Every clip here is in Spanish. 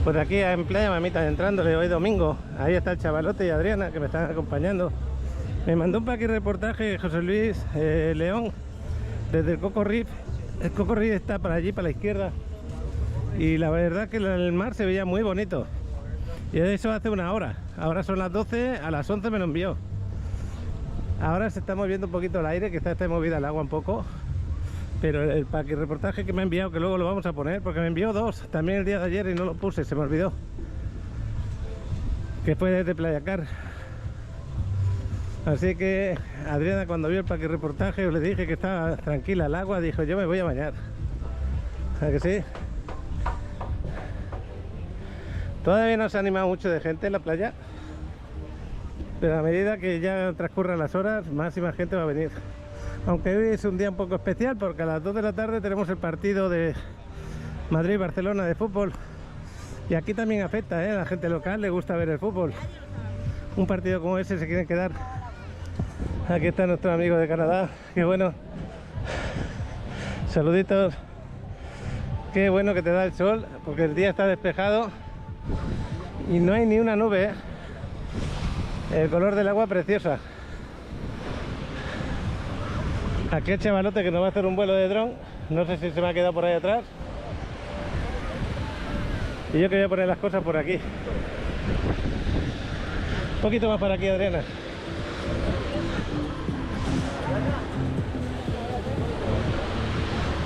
Pues aquí en Playa Mamita, entrándole hoy domingo. Ahí está el chavalote y Adriana que me están acompañando. Me mandó un paquete reportaje José Luis León desde el Coco Reef. El Coco Reef está para allí, para la izquierda. Y la verdad que el mar se veía muy bonito. Y eso hace una hora. Ahora son las 12, a las 11 me lo envió. Ahora se está moviendo un poquito el aire, que está movida el agua un poco. Pero el paquete reportaje que me ha enviado, que luego lo vamos a poner, porque me envió dos también el día de ayer y no lo puse, se me olvidó. Que fue desde Playa Car. Así que Adriana, cuando vio el paquete reportaje, yo le dije que estaba tranquila el agua, dijo yo me voy a bañar. ¿A que sí? Todavía no se ha animado mucho de gente en la playa, pero a medida que ya transcurran las horas, más y más gente va a venir. Aunque hoy es un día un poco especial porque a las 2 de la tarde tenemos el partido de Madrid-Barcelona de fútbol. Y aquí también afecta, a la gente local le gusta ver el fútbol. Un partido como ese se quieren quedar. Aquí está nuestro amigo de Canadá, qué bueno. Saluditos. Qué bueno que te da el sol, porque el día está despejado y no hay ni una nube, El color del agua preciosa. Aquí el chavalote que nos va a hacer un vuelo de dron. No sé si se me ha quedado por ahí atrás. Y yo que voy a poner las cosas por aquí. Un poquito más para aquí, Adriana.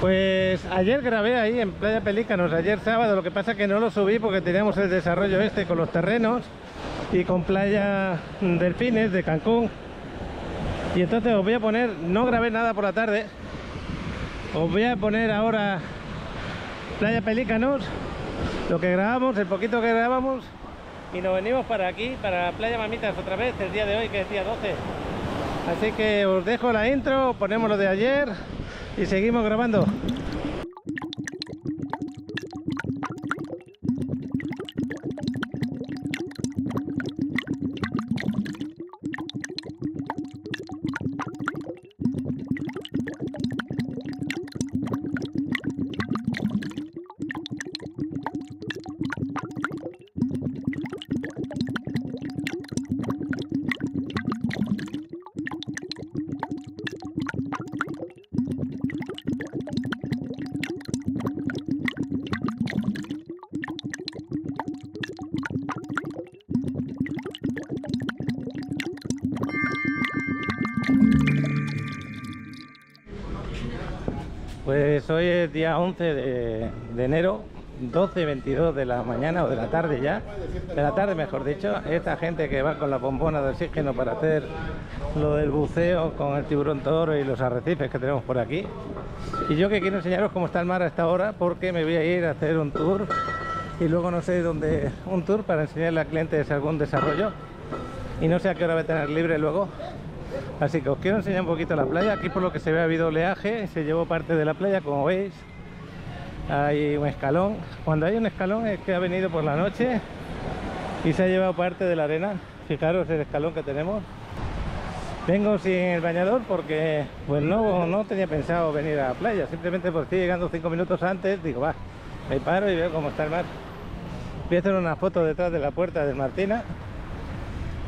Pues ayer grabé ahí en Playa Pelícanos, ayer sábado. Lo que pasa es que no lo subí porque teníamos el desarrollo este con los terrenos y con Playa Delfines de Cancún. Y entonces os voy a poner, no grabé nada por la tarde, os voy a poner ahora Playa Pelícanos, lo que grabamos, el poquito que grabamos, y nos venimos para aquí, para Playa Mamitas otra vez, el día de hoy, que es día 12. Así que os dejo la intro, ponemos lo de ayer y seguimos grabando. Pues hoy es día 11 de enero, 12:22 de la mañana o de la tarde ya, de la tarde mejor dicho. Esta gente que va con la bombona de oxígeno para hacer lo del buceo con el tiburón toro y los arrecifes que tenemos por aquí. Y yo que quiero enseñaros cómo está el mar a esta hora, porque me voy a ir a hacer un tour y luego no sé dónde, un tour para enseñarle a clientes algún desarrollo y no sé a qué hora voy a tener libre luego. Así que os quiero enseñar un poquito la playa. Aquí por lo que se ve ha habido oleaje, se llevó parte de la playa, como veis. Hay un escalón. Cuando hay un escalón es que ha venido por la noche y se ha llevado parte de la arena. Fijaros el escalón que tenemos. Vengo sin el bañador porque pues no tenía pensado venir a la playa. Simplemente por estoy llegando 5 minutos antes, digo va, me paro y veo cómo está el mar. Voy a hacer una foto detrás de la puerta del Martina.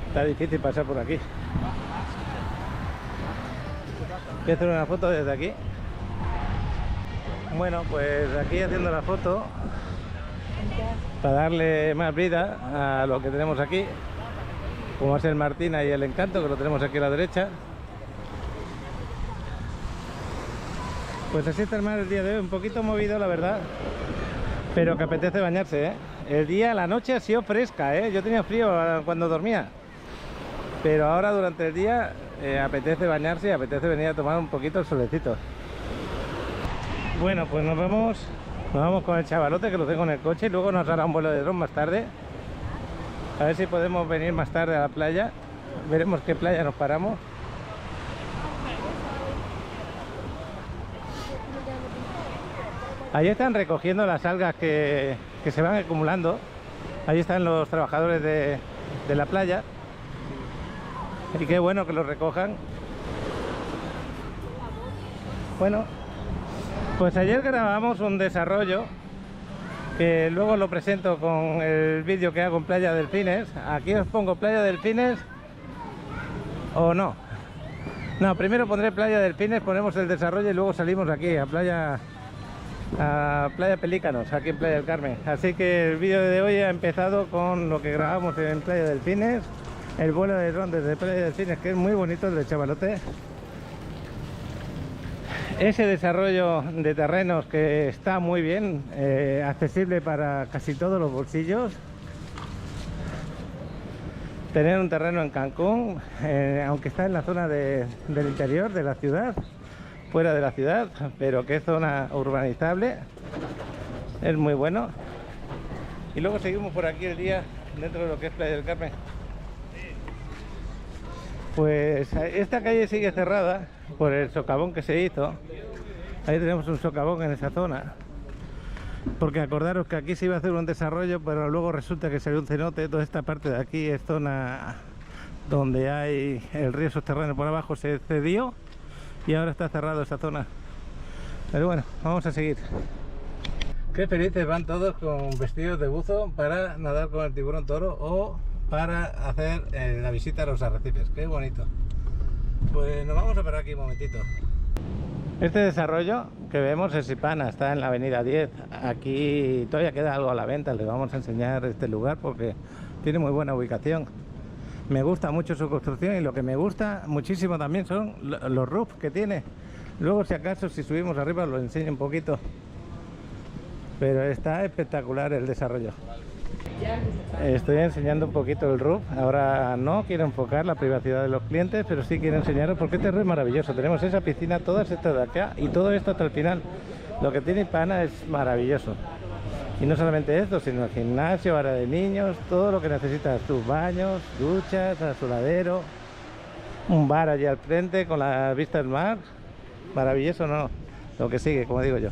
Está difícil pasar por aquí. Voy a hacer una foto desde aquí. Bueno, pues aquí haciendo la foto para darle más vida a lo que tenemos aquí, como es el Martina y el Encanto, que lo tenemos aquí a la derecha. Pues así está el mar el día de hoy, un poquito movido la verdad, pero que apetece bañarse, El día, la noche ha sido fresca, Yo tenía frío cuando dormía, pero ahora durante el día apetece bañarse y apetece venir a tomar un poquito el solecito. Bueno, pues nos vamos con el chavalote, que lo tengo en el coche, y luego nos hará un vuelo de dron más tarde. A ver si podemos venir más tarde a la playa. Veremos qué playa nos paramos. Ahí están recogiendo las algas que se van acumulando. Ahí están los trabajadores de la playa. Y qué bueno que lo recojan. Bueno, pues ayer grabamos un desarrollo que luego lo presento con el vídeo que hago en Playa Delfines. Aquí os pongo Playa Delfines o no. No, primero pondré Playa Delfines, ponemos el desarrollo y luego salimos aquí a Playa Pelícanos, aquí en Playa del Carmen. Así que el vídeo de hoy ha empezado con lo que grabamos en Playa Delfines, el vuelo de dron desde Playa Delfines, que es muy bonito, el de Chavalote. Ese desarrollo de terrenos que está muy bien, accesible para casi todos los bolsillos. Tener un terreno en Cancún, aunque está en la zona del interior de la ciudad, fuera de la ciudad, pero que es zona urbanizable, es muy bueno. Y luego seguimos por aquí el día dentro de lo que es Playa del Carmen. Pues esta calle sigue cerrada por el socavón que se hizo. Ahí tenemos un socavón en esa zona, porque acordaros que aquí se iba a hacer un desarrollo, pero luego resulta que salió un cenote. Toda esta parte de aquí es zona donde hay el río subterráneo por abajo, se cedió y ahora está cerrado esa zona. Pero bueno, vamos a seguir. Qué felices van todos con vestidos de buzo para nadar con el tiburón toro o para hacer la visita a los arrecifes. Qué bonito. Pues nos vamos a parar aquí un momentito. Este desarrollo que vemos es Sipana, está en la avenida 10. Aquí todavía queda algo a la venta. Les vamos a enseñar este lugar porque tiene muy buena ubicación. Me gusta mucho su construcción y lo que me gusta muchísimo también son los roofs que tiene. Luego, si acaso, si subimos arriba, lo enseño un poquito. Pero está espectacular el desarrollo. Estoy enseñando un poquito el roof. Ahora no quiero enfocar la privacidad de los clientes, pero sí quiero enseñaros porque este roof es maravilloso. Tenemos esa piscina, todas estas de acá y todo esto hasta el final. Lo que tiene Ipana es maravilloso. Y no solamente esto, sino el gimnasio, área de niños, todo lo que necesitas, tus baños, duchas, asoladero, un bar allí al frente con la vista del mar. Maravilloso, ¿no? Lo que sigue, como digo yo.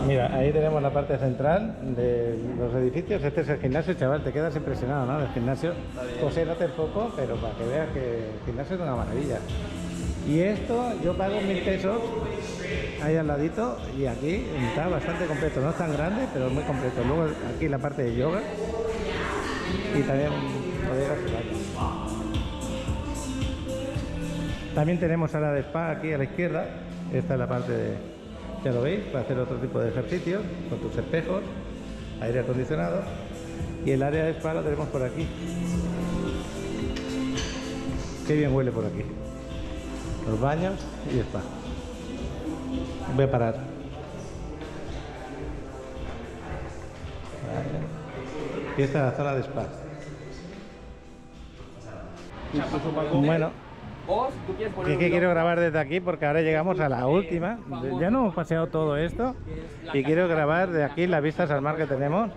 Mira, ahí tenemos la parte central de los edificios. Este es el gimnasio, chaval, te quedas impresionado, ¿no? Del gimnasio. José, no te poco, pero para que veas que el gimnasio es una maravilla. Y esto, yo pago 1000 pesos ahí al ladito y aquí está bastante completo. No es tan grande, pero es muy completo. Luego aquí la parte de yoga y también bodegas y baños. También tenemos sala de spa aquí a la izquierda. Esta es la parte de, ya lo veis, para hacer otro tipo de ejercicios con tus espejos, aire acondicionado. Y el área de spa lo tenemos por aquí. Qué bien huele por aquí. Los baños y spa. Voy a parar. Y esta es la zona de spa. Bueno, que quiero grabar desde aquí porque ahora llegamos a la última. Ya no hemos paseado todo esto y quiero grabar de aquí las vistas al mar que tenemos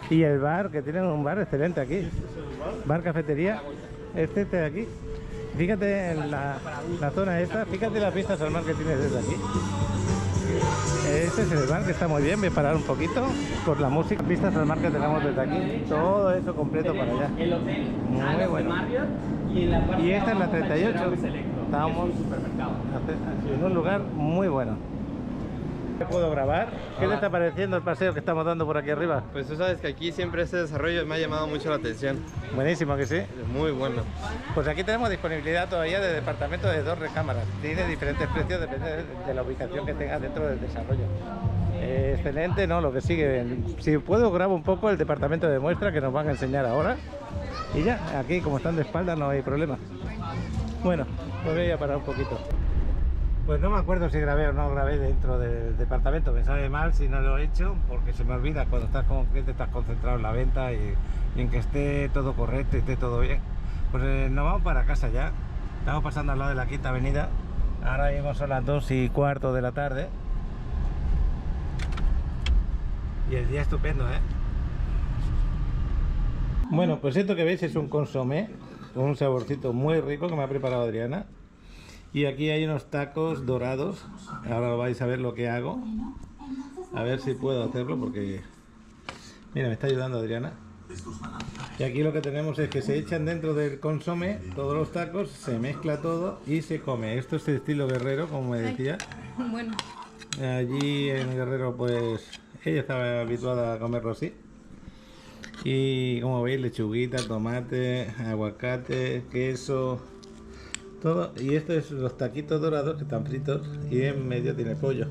y el bar, que tienen un bar excelente aquí. Bar cafetería, este de aquí. Fíjate en la zona esta, fíjate las vistas al mar que tiene desde aquí. Este es el bar que está muy bien. Voy a parar un poquito por la música. Vistas al mar que tenemos desde aquí. Todo eso completo para allá. Muy bueno. Y esta es la 38. Estamos en un lugar muy bueno. ¿Puedo grabar? ¿Qué te está pareciendo el paseo que estamos dando por aquí arriba? Pues tú sabes que aquí siempre este desarrollo me ha llamado mucho la atención. Buenísimo, que sí. Es muy bueno. Pues aquí tenemos disponibilidad todavía de departamento de 2 recámaras. Tiene diferentes precios, depende de la ubicación que tengas dentro del desarrollo. Excelente, ¿no? Lo que sigue. Si puedo grabo un poco el departamento de muestra que nos van a enseñar ahora. Y ya, aquí como están de espalda no hay problema. Bueno, pues voy a parar un poquito. Pues no me acuerdo si grabé o no grabé dentro del departamento. Me sabe mal si no lo he hecho porque se me olvida. Cuando estás con un cliente estás concentrado en la venta y en que esté todo correcto y esté todo bien. Pues nos vamos para casa ya. Estamos pasando al lado de la Quinta Avenida. Ahora mismo son las 2:15 de la tarde. Y el día estupendo, ¿eh? Bueno, pues esto que veis es un consomé con un saborcito muy rico que me ha preparado Adriana. Y aquí hay unos tacos dorados. Ahora vais a ver lo que hago. A ver si puedo hacerlo porque... Mira, me está ayudando Adriana. Y aquí lo que tenemos es que se echan dentro del consomé todos los tacos, se mezcla todo y se come. Esto es el estilo Guerrero, como me decía. Bueno. Allí en Guerrero pues Ella estaba habituada a comerlo así. Y como veis, lechuguita, tomate, aguacate, queso, todo. Y esto es los taquitos dorados que están fritos y en medio tiene pollo.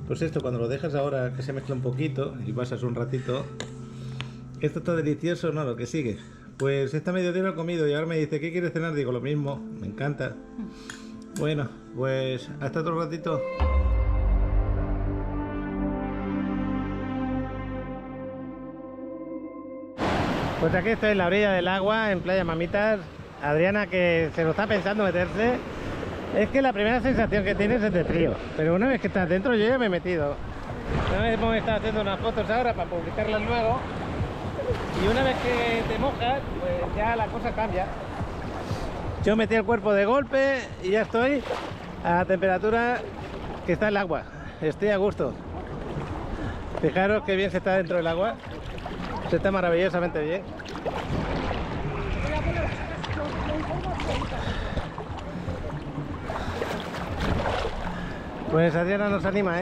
Pues esto cuando lo dejas ahora que se mezcla un poquito y pasas un ratito, esto está delicioso, ¿no? Lo que sigue. Pues esta mediodía lo he comido y ahora me dice, ¿qué quieres cenar? Digo, lo mismo, me encanta. Bueno, pues hasta otro ratito. Pues aquí estoy en la orilla del agua, en Playa Mamitas. Adriana, que se lo está pensando meterse. Es que la primera sensación que tienes es de frío, pero una vez que estás dentro yo ya me he metido. Hemos estado haciendo unas fotos ahora para publicarlas luego. Y una vez que te mojas, pues ya la cosa cambia. Yo metí el cuerpo de golpe y ya estoy a la temperatura que está el agua. Estoy a gusto. Fijaros qué bien se está dentro del agua. Se está maravillosamente bien. Pues Adriana nos anima,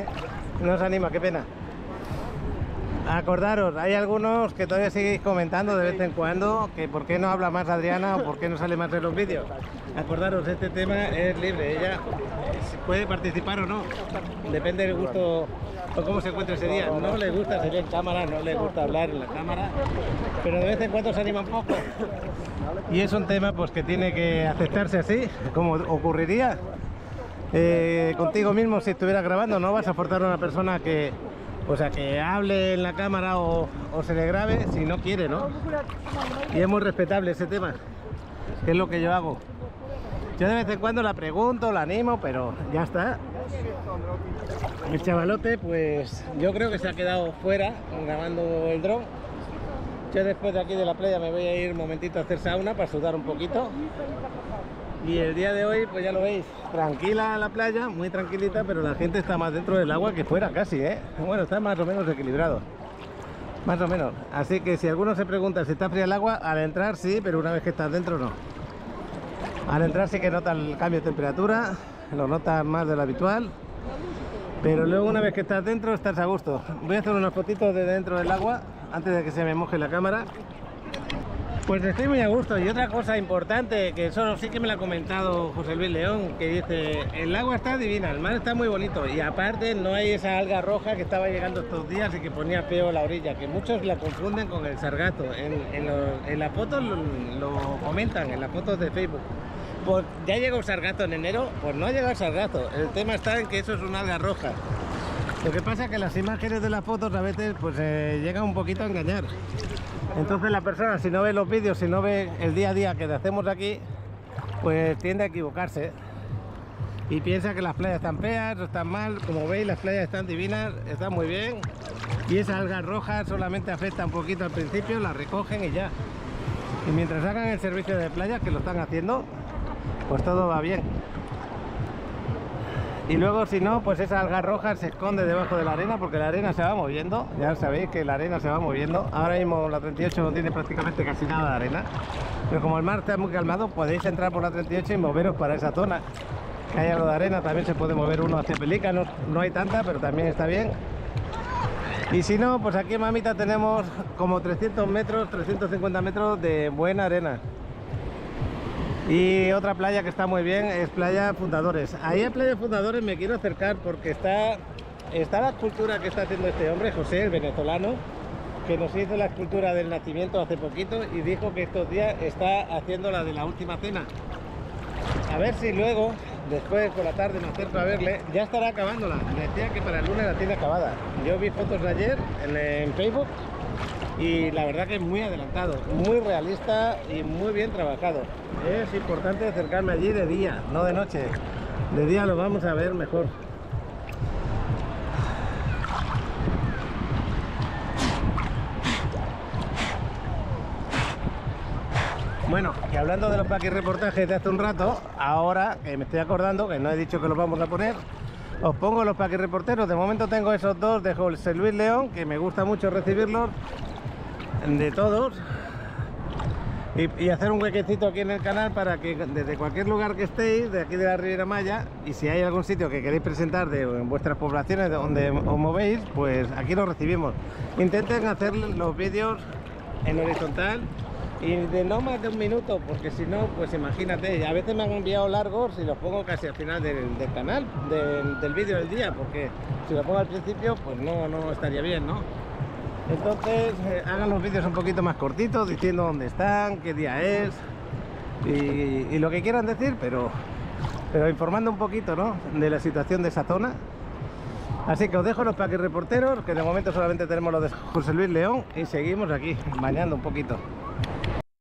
nos anima, qué pena. Acordaros, hay algunos que todavía seguís comentando de vez en cuando que por qué no habla más Adriana o por qué no sale más en los vídeos. Acordaros, este tema es libre, ella puede participar o no, depende del gusto o cómo se encuentre ese día. No le gusta salir en cámara, no le gusta hablar en la cámara, pero de vez en cuando se anima un poco. Y es un tema pues que tiene que aceptarse así, como ocurriría contigo mismo si estuvieras grabando. No vas a forzar a una persona que, o sea, que hable en la cámara o se le grabe si no quiere, ¿no? Y es muy respetable ese tema, que es lo que yo hago. Yo de vez en cuando la pregunto, la animo, pero ya está. El chavalote, pues yo creo que se ha quedado fuera grabando el dron. Yo después de aquí de la playa me voy a ir un momentito a hacer sauna para sudar un poquito. Y el día de hoy, pues ya lo veis, tranquila la playa, muy tranquilita, pero la gente está más dentro del agua que fuera casi, ¿eh? Bueno, está más o menos equilibrado. Más o menos. Así que si alguno se pregunta si está fría el agua, al entrar sí, pero una vez que estás dentro no. Al entrar sí que notas el cambio de temperatura, lo notas más de lo habitual, pero luego una vez que estás dentro estás a gusto. Voy a hacer unas fotitos de dentro del agua antes de que se me moje la cámara. Pues estoy muy a gusto. Y otra cosa importante, que eso sí que me lo ha comentado José Luis León, que dice, el agua está divina, el mar está muy bonito y aparte no hay esa alga roja que estaba llegando estos días y que ponía feo la orilla, que muchos la confunden con el sargazo. En las fotos lo comentan, en las fotos de Facebook. Pues ya llegó el sargazo en enero, pues no ha llegado el sargazo. El tema está en que eso es una alga roja. Lo que pasa es que las imágenes de las fotos a veces pues llegan un poquito a engañar. Entonces la persona, si no ve los vídeos, si no ve el día a día que hacemos aquí, pues tiende a equivocarse y piensa que las playas están feas o están mal. Como veis, las playas están divinas, están muy bien, y esa alga roja solamente afecta un poquito al principio, la recogen y ya. Y mientras hagan el servicio de playa, que lo están haciendo, pues todo va bien. Y luego si no, pues esa alga roja se esconde debajo de la arena, porque la arena se va moviendo. Ya sabéis que la arena se va moviendo. Ahora mismo la 38 no tiene prácticamente casi nada de arena, pero como el mar está muy calmado, podéis entrar por la 38 y moveros para esa zona que hay algo de arena. También se puede mover uno hacia Pelícanos, no hay tanta, pero también está bien. Y si no, pues aquí en Mamita tenemos como 300 metros, 350 metros de buena arena. Y otra playa que está muy bien es Playa Fundadores. Ahí a Playa Fundadores me quiero acercar porque está la escultura que está haciendo este hombre, José, el venezolano, que nos hizo la escultura del nacimiento hace poquito y dijo que estos días está haciendo la de la última cena. A ver si luego, después por la tarde me acerco a verle, ya estará acabándola. Me decía que para el lunes la tiene acabada. Yo vi fotos de ayer en Facebook y la verdad que es muy adelantado, muy realista y muy bien trabajado. Es importante acercarme allí de día, no de noche. De día lo vamos a ver mejor. Bueno, y hablando de los paquirreportajes de hace un rato, ahora que me estoy acordando, que no he dicho que los vamos a poner, os pongo los paquirreporteros. De momento tengo esos dos de José Luis León, que me gusta mucho recibirlos, de todos. y hacer un huequecito aquí en el canal para que desde cualquier lugar que estéis, de aquí de la Riviera Maya, y si hay algún sitio que queréis presentar en vuestras poblaciones donde os movéis, pues aquí lo recibimos. Intenten hacer los vídeos en horizontal y de no más de un minuto, porque si no, pues imagínate, a veces me han enviado largos y los pongo casi al final del canal, del vídeo del día, porque si lo pongo al principio, pues no estaría bien, ¿no? Entonces hagan los vídeos un poquito más cortitos, diciendo dónde están, qué día es y lo que quieran decir, pero informando un poquito, ¿no?, de la situación de esa zona. Así que os dejo los paquirreporteros, que de momento solamente tenemos los de José Luis León, y seguimos aquí bañando un poquito.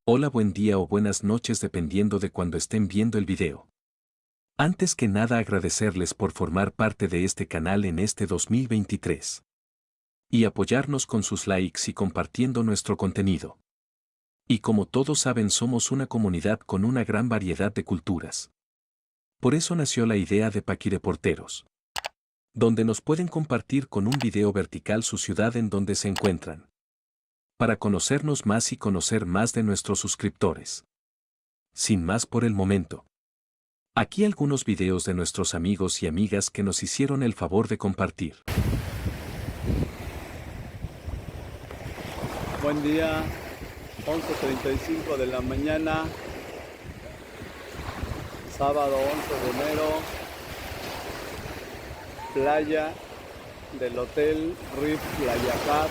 Hola, buen día o buenas noches dependiendo de cuando estén viendo el video. Antes que nada agradecerles por formar parte de este canal en este 2023. Y apoyarnos con sus likes y compartiendo nuestro contenido. Y como todos saben, somos una comunidad con una gran variedad de culturas. Por eso nació la idea de Paquireporteros, donde nos pueden compartir con un video vertical su ciudad en donde se encuentran, para conocernos más y conocer más de nuestros suscriptores. Sin más por el momento. Aquí algunos videos de nuestros amigos y amigas que nos hicieron el favor de compartir. Buen día, 11:35 de la mañana, sábado 11 de enero, playa del Hotel Riv Playa Cap.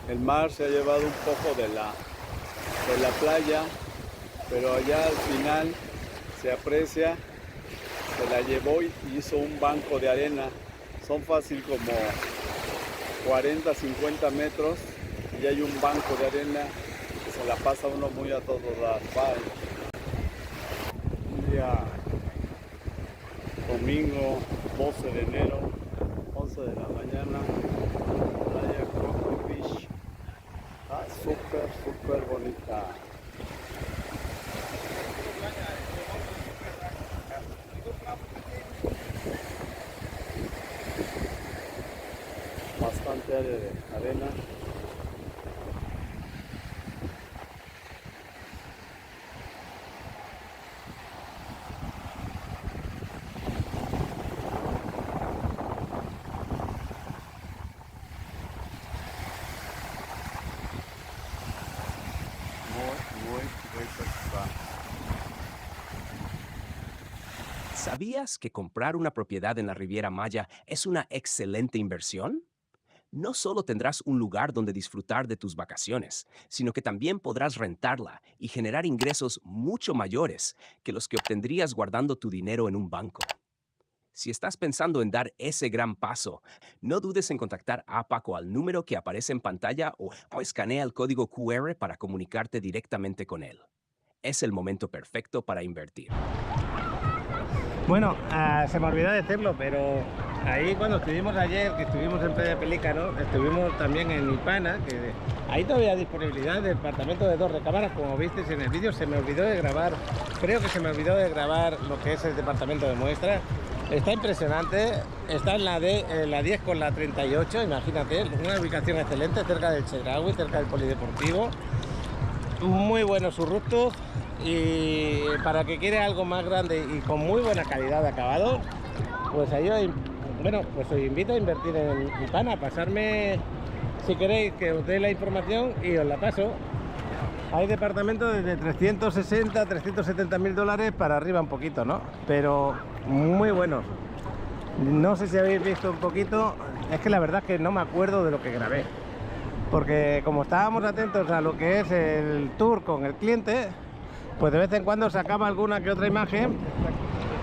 El mar se ha llevado un poco de la playa, pero allá al final se aprecia, se la llevó y hizo un banco de arena. Son fácil como 40, 50 metros y hay un banco de arena que se la pasa uno muy a todos lados. Un día domingo 12 de enero, 11 de la mañana, playa Crocodile Beach. Súper bonita. Bastante área de arena. Muy cerca. ¿Sabías que comprar una propiedad en la Riviera Maya es una excelente inversión? No solo tendrás un lugar donde disfrutar de tus vacaciones, sino que también podrás rentarla y generar ingresos mucho mayores que los que obtendrías guardando tu dinero en un banco. Si estás pensando en dar ese gran paso, no dudes en contactar a Paco al número que aparece en pantalla o escanea el código QR para comunicarte directamente con él. Es el momento perfecto para invertir. Bueno, se me olvidó decirlo, pero ahí cuando estuvimos ayer, que estuvimos en Playa Pelícano, estuvimos también en Ipana, que ahí todavía hay disponibilidad de departamento de 2 recámaras, como visteis en el vídeo. Se me olvidó de grabar, creo que se me olvidó de grabar lo que es el departamento de muestra. Está impresionante, está en la 10 con la 38, imagínate, una ubicación excelente, cerca del Chedraui, cerca del Polideportivo. Muy buenos sus rooftop, y para que quiere algo más grande y con muy buena calidad de acabado, pues ahí pues os invito a invertir en Ipana. Pasarme, si queréis, que os dé la información y os la paso. Hay departamentos desde 360, 370 mil dólares para arriba un poquito, ¿no? Pero muy buenos. No sé si habéis visto un poquito, es que la verdad es que no me acuerdo de lo que grabé, porque como estábamos atentos a lo que es el tour con el cliente, pues de vez en cuando sacaba alguna que otra imagen,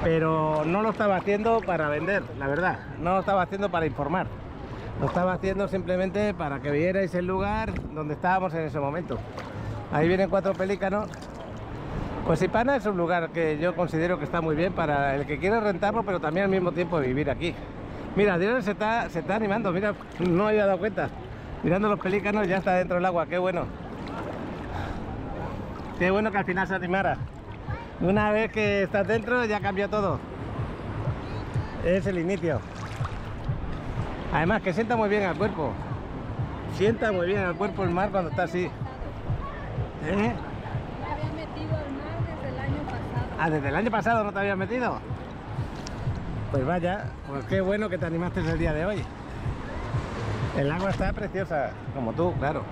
pero no lo estaba haciendo para vender, la verdad, no lo estaba haciendo para informar, lo estaba haciendo simplemente para que vierais el lugar donde estábamos en ese momento. Ahí vienen 4 pelícanos Pues Ipana es un lugar que yo considero que está muy bien para el que quiere rentarlo, pero también al mismo tiempo vivir aquí. Mira, Adrián se está animando, mira, no había dado cuenta. Mirando los pelícanos, ya está dentro del agua, qué bueno. Qué bueno que al final se animara. Una vez que estás dentro ya cambió todo. Es el inicio. Además que sienta muy bien al cuerpo. Sienta muy bien al cuerpo el mar cuando está así. Me había metido al mar desde el año pasado. Ah, ¿desde el año pasado no te habías metido? Pues vaya, pues qué bueno que te animaste el día de hoy. El agua está preciosa, como tú, claro.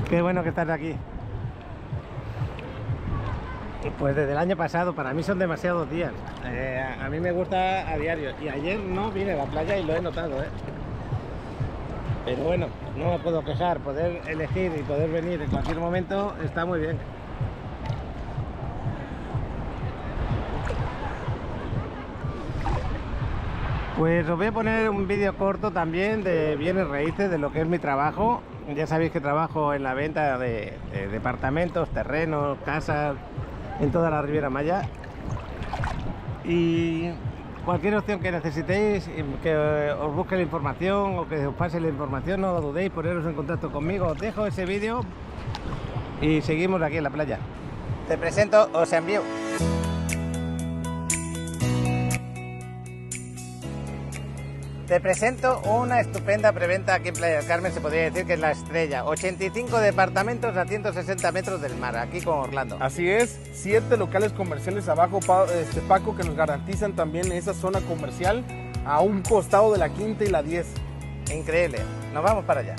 Qué bueno que estás aquí. Pues desde el año pasado, para mí son demasiados días. A mí me gusta a diario. Y ayer no vine a la playa y lo he notado, ¿eh? Pero bueno, no me puedo quejar. Poder elegir y poder venir en cualquier momento está muy bien. Pues os voy a poner un vídeo corto también de bienes raíces, de lo que es mi trabajo. Ya sabéis que trabajo en la venta de departamentos, terrenos, casas, en toda la Riviera Maya. Y cualquier opción que necesitéis, que os busque la información o que os pase la información, no dudéis, poneros en contacto conmigo. Os dejo ese vídeo y seguimos aquí en la playa. Te presento Ocean View. Te presento una estupenda preventa aquí en Playa del Carmen, se podría decir que es la estrella. 85 departamentos a 160 metros del mar, aquí con Orlando. Así es, 7 locales comerciales abajo, Paco, que nos garantizan también esa zona comercial a un costado de la Quinta y la 10. Increíble, nos vamos para allá.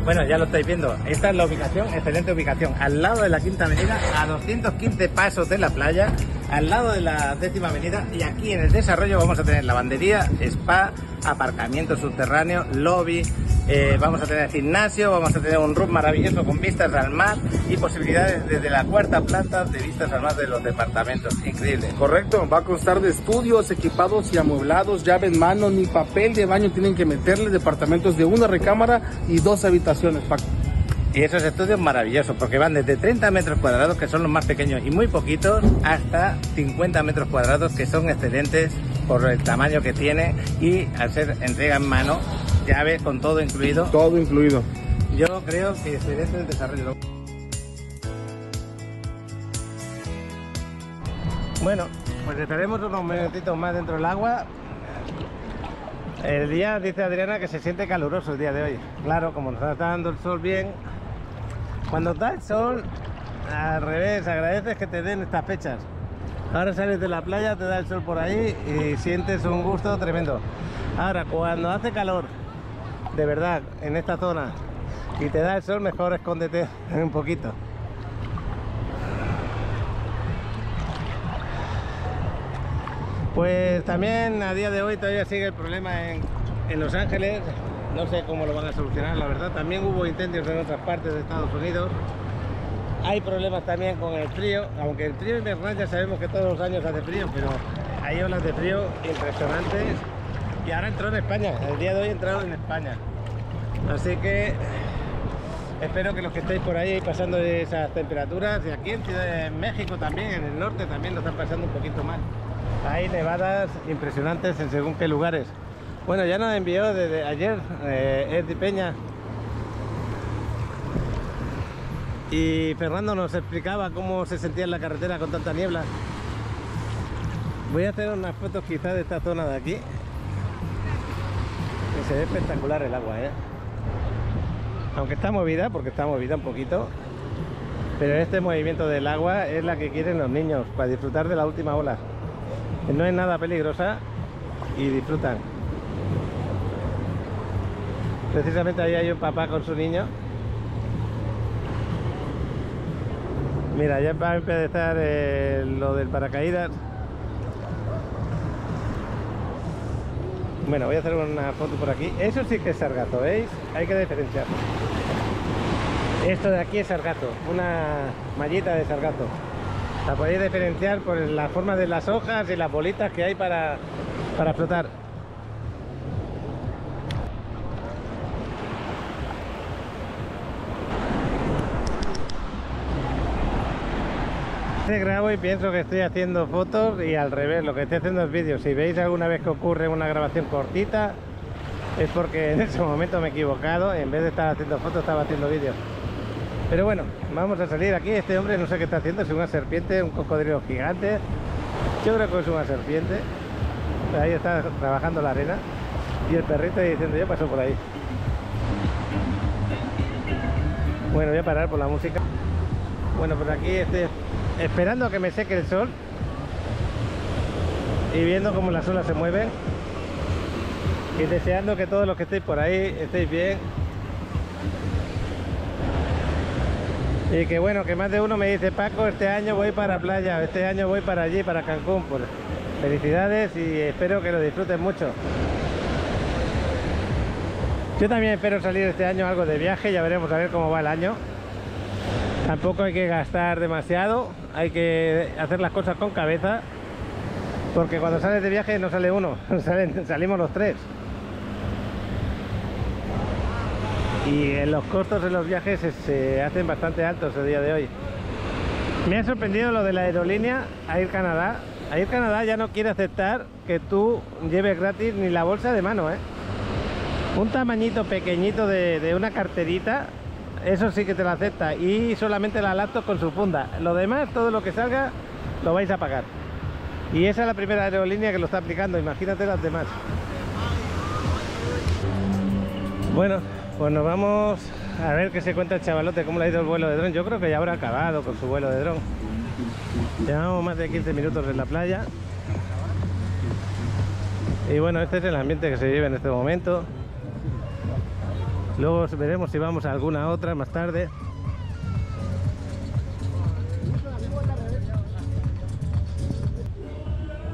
Bueno, ya lo estáis viendo, esta es la ubicación, excelente ubicación, al lado de la Quinta Avenida, a 215 pasos de la playa, al lado de la 10ª Avenida, y aquí en el desarrollo vamos a tener lavandería, spa, aparcamiento subterráneo, lobby, vamos a tener gimnasio, vamos a tener un roof maravilloso con vistas al mar y posibilidades desde la 4ª planta de vistas al mar de los departamentos, increíble. Correcto, va a constar de estudios equipados y amueblados, llave en mano, ni papel de baño tienen que meterle, departamentos de 1 recámara y 2 habitaciones, Paco. Y esos estudios maravillosos, porque van desde 30 metros cuadrados, que son los más pequeños y muy poquitos, hasta 50 metros cuadrados, que son excelentes por el tamaño que tiene y al ser entrega en mano, llave con todo incluido. Todo incluido. Yo creo que excelente el desarrollo. Bueno, pues estaremos unos minutitos más dentro del agua. El día, dice Adriana, que se siente caluroso el día de hoy. Claro, como nos está dando el sol bien. Cuando da el sol, al revés, agradeces que te den estas fechas. Ahora sales de la playa, te da el sol por ahí y sientes un gusto tremendo. Ahora, cuando hace calor, de verdad, en esta zona, y te da el sol, mejor escóndete un poquito. Pues también a día de hoy todavía sigue el problema en Los Ángeles. No sé cómo lo van a solucionar, la verdad. También hubo incendios en otras partes de Estados Unidos. Hay problemas también con el frío, aunque el frío invernal ya sabemos que todos los años hace frío, pero hay olas de frío impresionantes. Y ahora entró en España, el día de hoy entraron en España. Así que espero que los que estéis por ahí pasando esas temperaturas, y aquí en Ciudad de México también, en el norte también lo están pasando un poquito mal. Hay nevadas impresionantes en según qué lugares. Bueno, ya nos envió desde ayer Eddie Peña y Fernando nos explicaba cómo se sentía en la carretera con tanta niebla. Voy a hacer unas fotos quizás de esta zona de aquí, que se ve espectacular el agua, aunque está movida, porque está movida un poquito, pero este movimiento del agua es la que quieren los niños para disfrutar de la última ola. No es nada peligrosa y disfrutan. Precisamente ahí hay un papá con su niño. Mira, ya va a empezar lo del paracaídas. Bueno, voy a hacer una foto por aquí. Eso sí que es sargazo, ¿veis? Hay que diferenciar. Esto de aquí es sargazo, una mallita de sargazo. La podéis diferenciar por la forma de las hojas y las bolitas que hay para flotar. Te grabo y pienso que estoy haciendo fotos y al revés, lo que estoy haciendo es vídeos. Si veis alguna vez que ocurre una grabación cortita, es porque en ese momento me he equivocado. En vez de estar haciendo fotos, estaba haciendo vídeos. Pero bueno, vamos a salir aquí. Este hombre no sé qué está haciendo, es una serpiente, un cocodrilo gigante. Yo creo que es una serpiente. Ahí está trabajando la arena. Y el perrito ahí diciendo, yo paso por ahí. Bueno, voy a parar por la música. Bueno, pues aquí estoy esperando a que me seque el sol y viendo cómo las olas se mueven y deseando que todos los que estéis por ahí estéis bien y que bueno, que más de uno me dice, Paco, este año voy para playa, este año voy para allí, para Cancún. Pues felicidades y espero que lo disfruten mucho. Yo también espero salir este año algo de viaje, ya veremos a ver cómo va el año. Tampoco hay que gastar demasiado, hay que hacer las cosas con cabeza, porque cuando sales de viaje no sale uno, salimos los tres. Y los costos en los viajes se hacen bastante altos el día de hoy. Me ha sorprendido lo de la aerolínea Air Canada. Air Canada ya no quiere aceptar que tú lleves gratis ni la bolsa de mano, ¿eh? Un tamañito pequeñito de una carterita, eso sí que te lo acepta, y solamente la laptop con su funda. Lo demás, todo lo que salga, lo vais a pagar. Y esa es la primera aerolínea que lo está aplicando, imagínate las demás. Bueno, pues nos vamos a ver qué se cuenta el chavalote, cómo le ha ido el vuelo de dron. Yo creo que ya habrá acabado con su vuelo de dron. Llevamos más de 15 minutos en la playa. Y bueno, este es el ambiente que se vive en este momento. Luego veremos si vamos a alguna otra más tarde.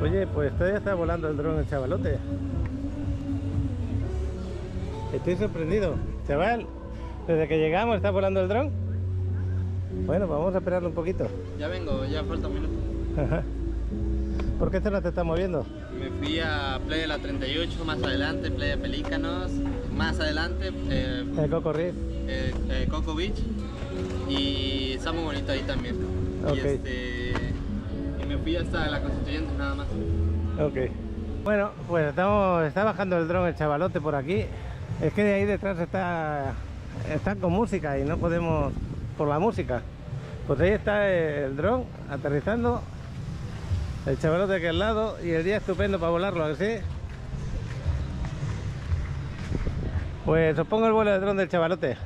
Oye, pues todavía está volando el dron el chavalote. Estoy sorprendido. Chaval, desde que llegamos está volando el dron. Bueno, pues vamos a esperarlo un poquito. Ya vengo, ya falta un minuto. ¿Por qué zona te está moviendo? Me fui a Playa de la 38, más adelante Playa Pelícanos, más adelante El Coco Reef. Coco Beach, y está muy bonito ahí también. Okay. Y me fui hasta la Constituyente nada más. Ok. Bueno, pues está bajando el dron el chavalote por aquí. Es que de ahí detrás están con música y no podemos por la música. Pues ahí está el dron aterrizando. El chavalote aquí al lado y el día estupendo para volarlo, ¿a que sí? Pues os pongo el vuelo de dron del chavalote.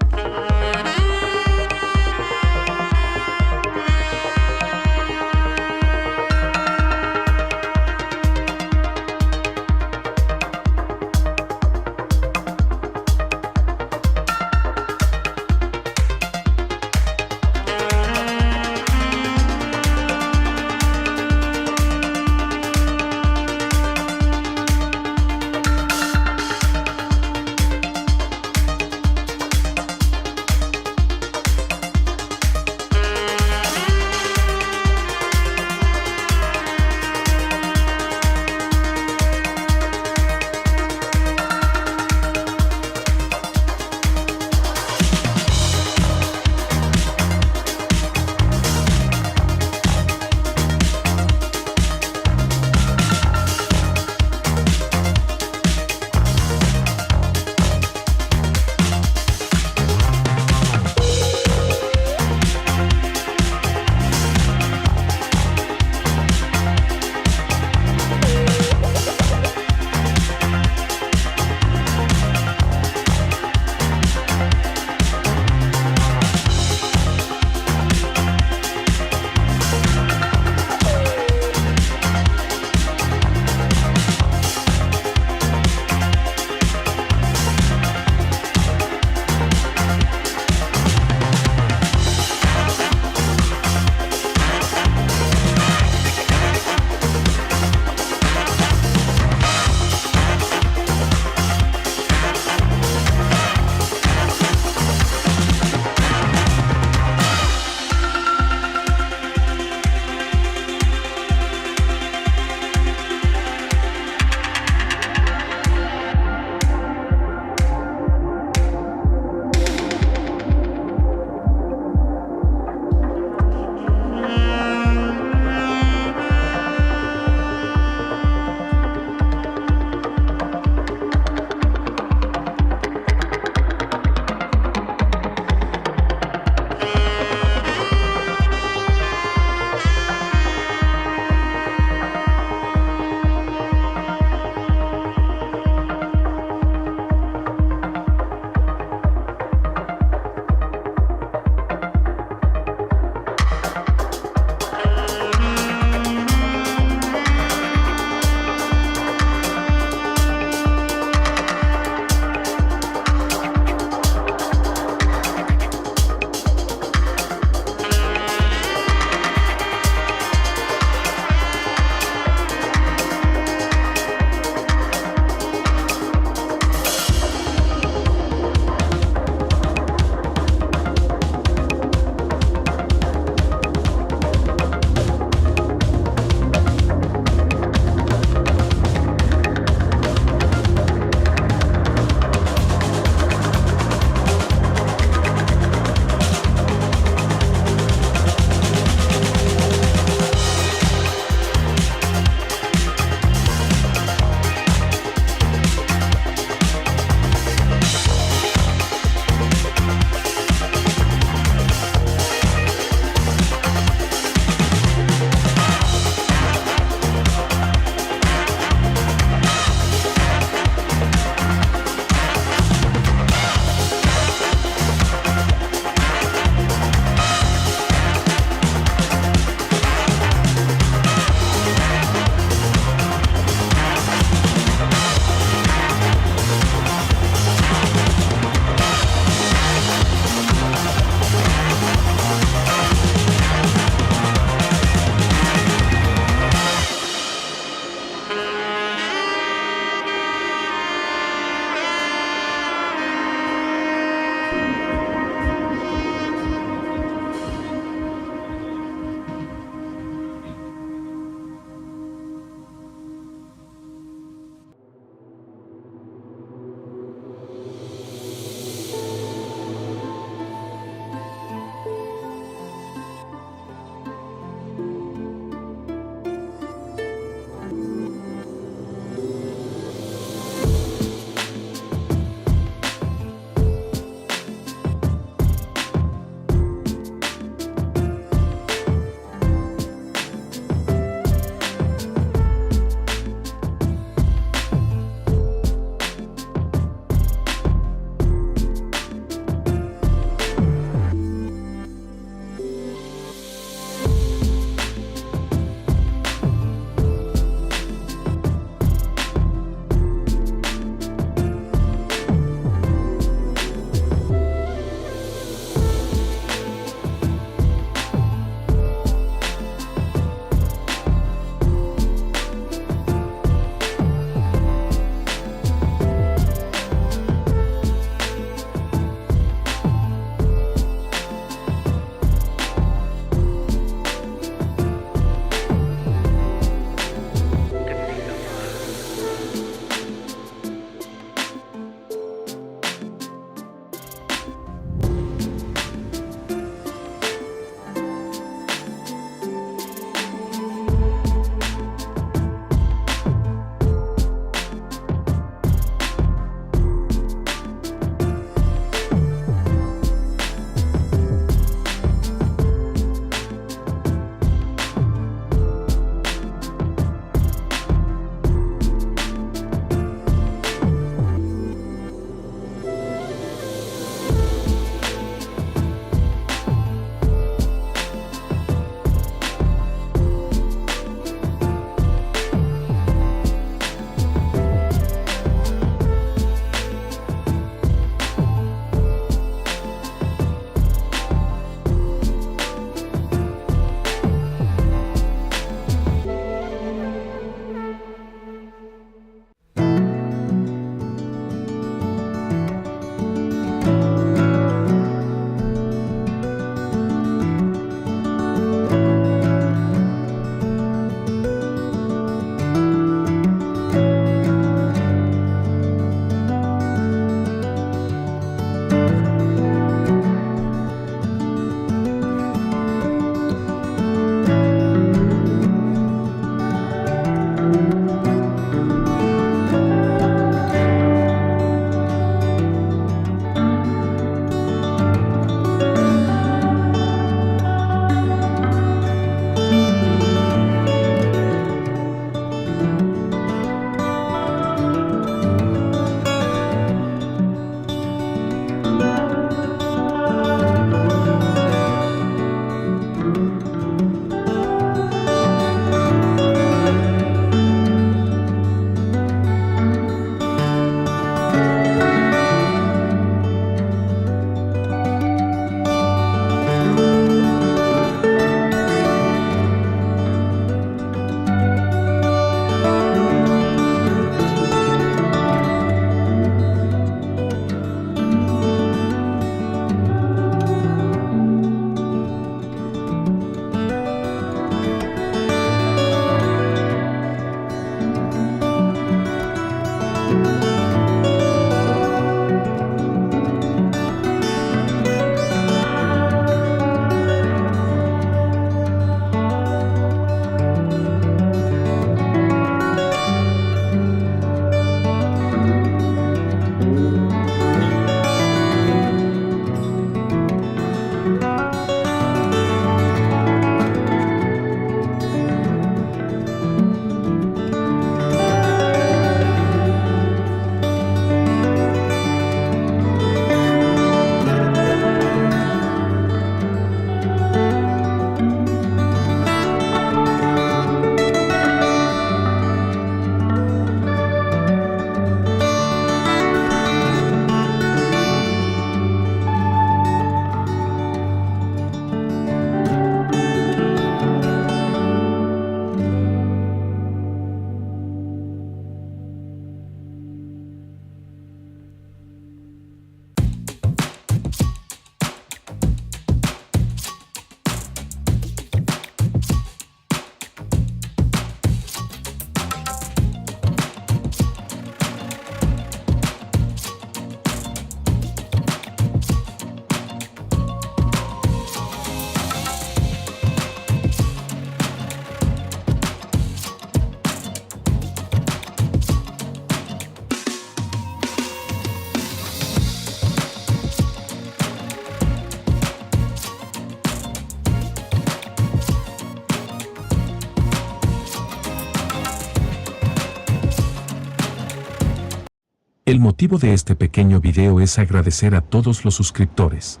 El motivo de este pequeño video es agradecer a todos los suscriptores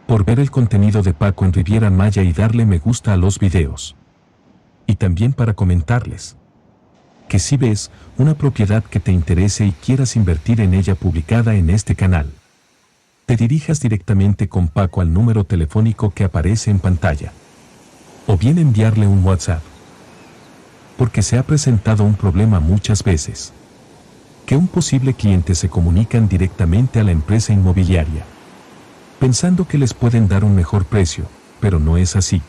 por ver el contenido de Paco en Riviera Maya y darle me gusta a los videos. Y también para comentarles que si ves una propiedad que te interese y quieras invertir en ella publicada en este canal, te dirijas directamente con Paco al número telefónico que aparece en pantalla, o bien enviarle un WhatsApp, porque se ha presentado un problema muchas veces, que un posible cliente se comunican directamente a la empresa inmobiliaria, pensando que les pueden dar un mejor precio, pero no es así.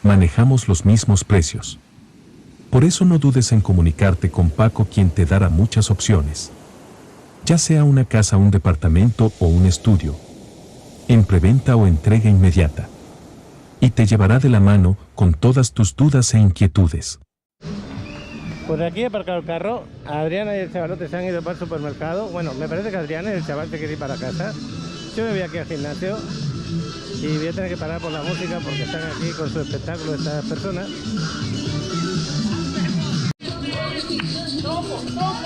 Manejamos los mismos precios. Por eso no dudes en comunicarte con Paco, quien te dará muchas opciones, ya sea una casa, un departamento o un estudio, en preventa o entrega inmediata, y te llevará de la mano con todas tus dudas e inquietudes. Pues aquí he aparcado el carro. Adriana y el chavalote se han ido para el supermercado. Bueno, me parece que Adriana y el chaval se quiere ir para casa. Yo me voy aquí al gimnasio y voy a tener que parar por la música porque están aquí con su espectáculo estas personas.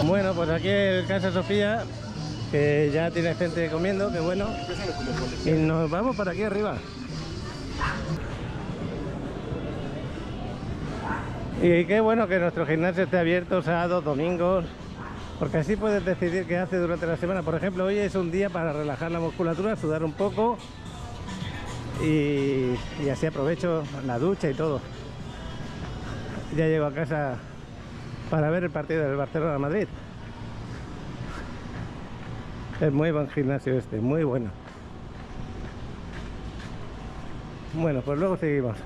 Bueno, pues aquí en Casa Sofía, que ya tiene gente comiendo, que bueno. Y nos vamos para aquí arriba. Y qué bueno que nuestro gimnasio esté abierto sábados, domingos, porque así puedes decidir qué haces durante la semana. Por ejemplo, hoy es un día para relajar la musculatura, sudar un poco y así aprovecho la ducha y todo. Ya llego a casa para ver el partido del Barcelona-Madrid. Es muy buen gimnasio este, muy bueno. Bueno, pues luego seguimos.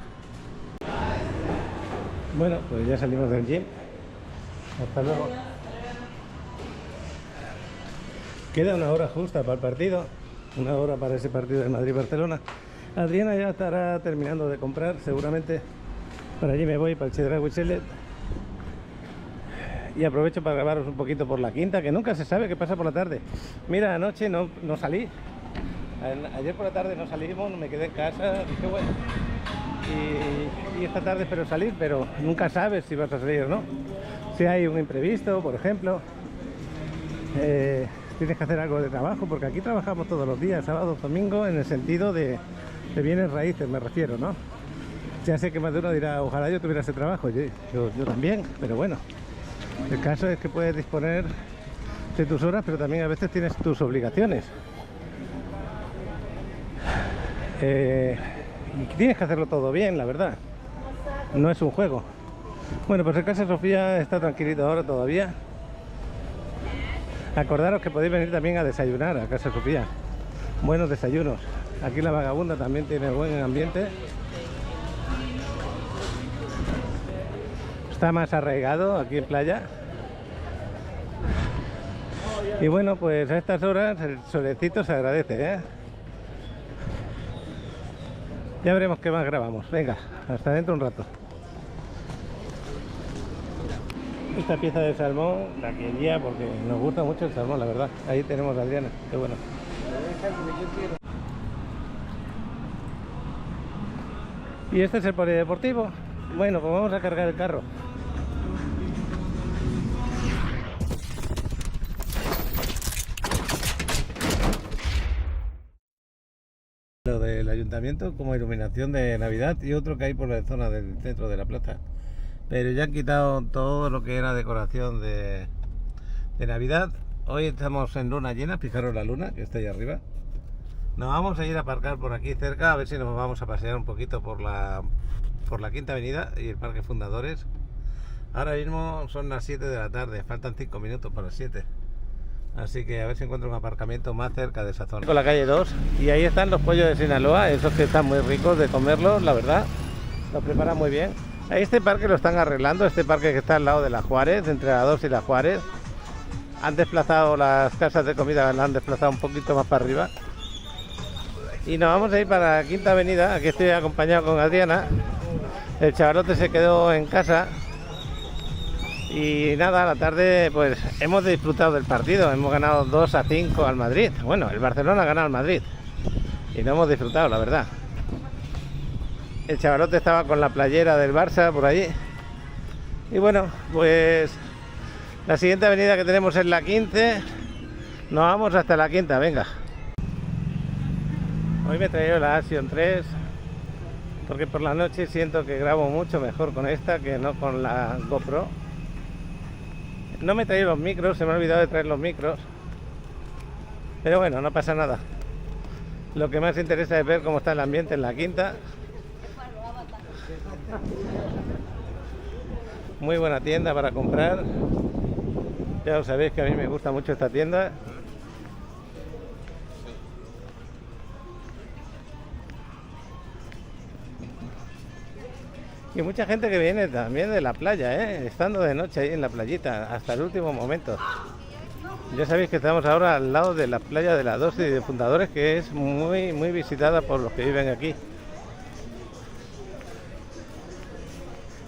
Bueno, pues ya salimos del gym. Hasta luego. Queda una hora justa para el partido. Una hora para ese partido de Madrid-Barcelona. Adriana ya estará terminando de comprar, seguramente. Para allí me voy, para el Chedraui Select. Y aprovecho para grabaros un poquito por la Quinta, que nunca se sabe qué pasa por la tarde. Mira, anoche no salí. Ayer por la tarde no salimos, me quedé en casa. Dije, bueno. Y esta tarde espero salir, pero nunca sabes si vas a salir o no. Si hay un imprevisto, por ejemplo, tienes que hacer algo de trabajo, porque aquí trabajamos todos los días, sábado, domingo, en el sentido de bienes raíces, me refiero, ¿no? Ya sé que más de uno dirá, ojalá yo tuviera ese trabajo, yo también, pero bueno, el caso es que puedes disponer de tus horas, pero también a veces tienes tus obligaciones. Y tienes que hacerlo todo bien, la verdad. No es un juego. Bueno, pues en Casa Sofía está tranquilito ahora todavía. Acordaros que podéis venir también a desayunar a Casa Sofía. Buenos desayunos. Aquí la Vagabunda también tiene buen ambiente. Está más arraigado aquí en playa. Y bueno, pues a estas horas el solecito se agradece, ¿eh? Ya veremos qué más grabamos. Venga, hasta dentro un rato. Esta pieza de salmón la quería porque nos gusta mucho el salmón, la verdad. Ahí tenemos a Adriana, qué bueno. Y este es el polideportivo. Bueno, pues vamos a cargar el carro. Lo del ayuntamiento como iluminación de Navidad y otro que hay por la zona del centro de la plaza, pero ya han quitado todo lo que era decoración de Navidad. Hoy estamos en luna llena, fijaros la luna que está ahí arriba. Nos vamos a ir a aparcar por aquí cerca, a ver si nos vamos a pasear un poquito por la Quinta Avenida y el Parque Fundadores. Ahora mismo son las 7 de la tarde, faltan 5 minutos para las 7. Así que a ver si encuentro un aparcamiento más cerca de esa zona. Con la calle 2 y ahí están los pollos de Sinaloa, esos que están muy ricos de comerlos, la verdad. Los preparan muy bien. Este parque lo están arreglando, este parque que está al lado de la Juárez, entre la 2 y la Juárez. Han desplazado las casas de comida, las han desplazado un poquito más para arriba. Y nos vamos a ir para la Quinta Avenida, aquí estoy acompañado con Adriana. El chavalote se quedó en casa. Y nada, a la tarde pues hemos disfrutado del partido, hemos ganado 2-5 al Madrid. Bueno, el Barcelona ha ganado al Madrid y no hemos disfrutado, la verdad. El chavalote estaba con la playera del Barça por allí. Y bueno, pues la siguiente avenida que tenemos es la 15. Nos vamos hasta la quinta, venga. Hoy me he traído la Action 3 porque por la noche siento que grabo mucho mejor con esta que no con la GoPro. No me he traído los micros, se me ha olvidado de traer los micros, pero bueno, no pasa nada. Lo que más interesa es ver cómo está el ambiente en la quinta. Muy buena tienda para comprar. Ya lo sabéis que a mí me gusta mucho esta tienda. Y mucha gente que viene también de la playa, estando de noche ahí en la playita hasta el último momento. Ya sabéis que estamos ahora al lado de la playa de la Doce y de Fundadores, que es muy visitada por los que viven aquí.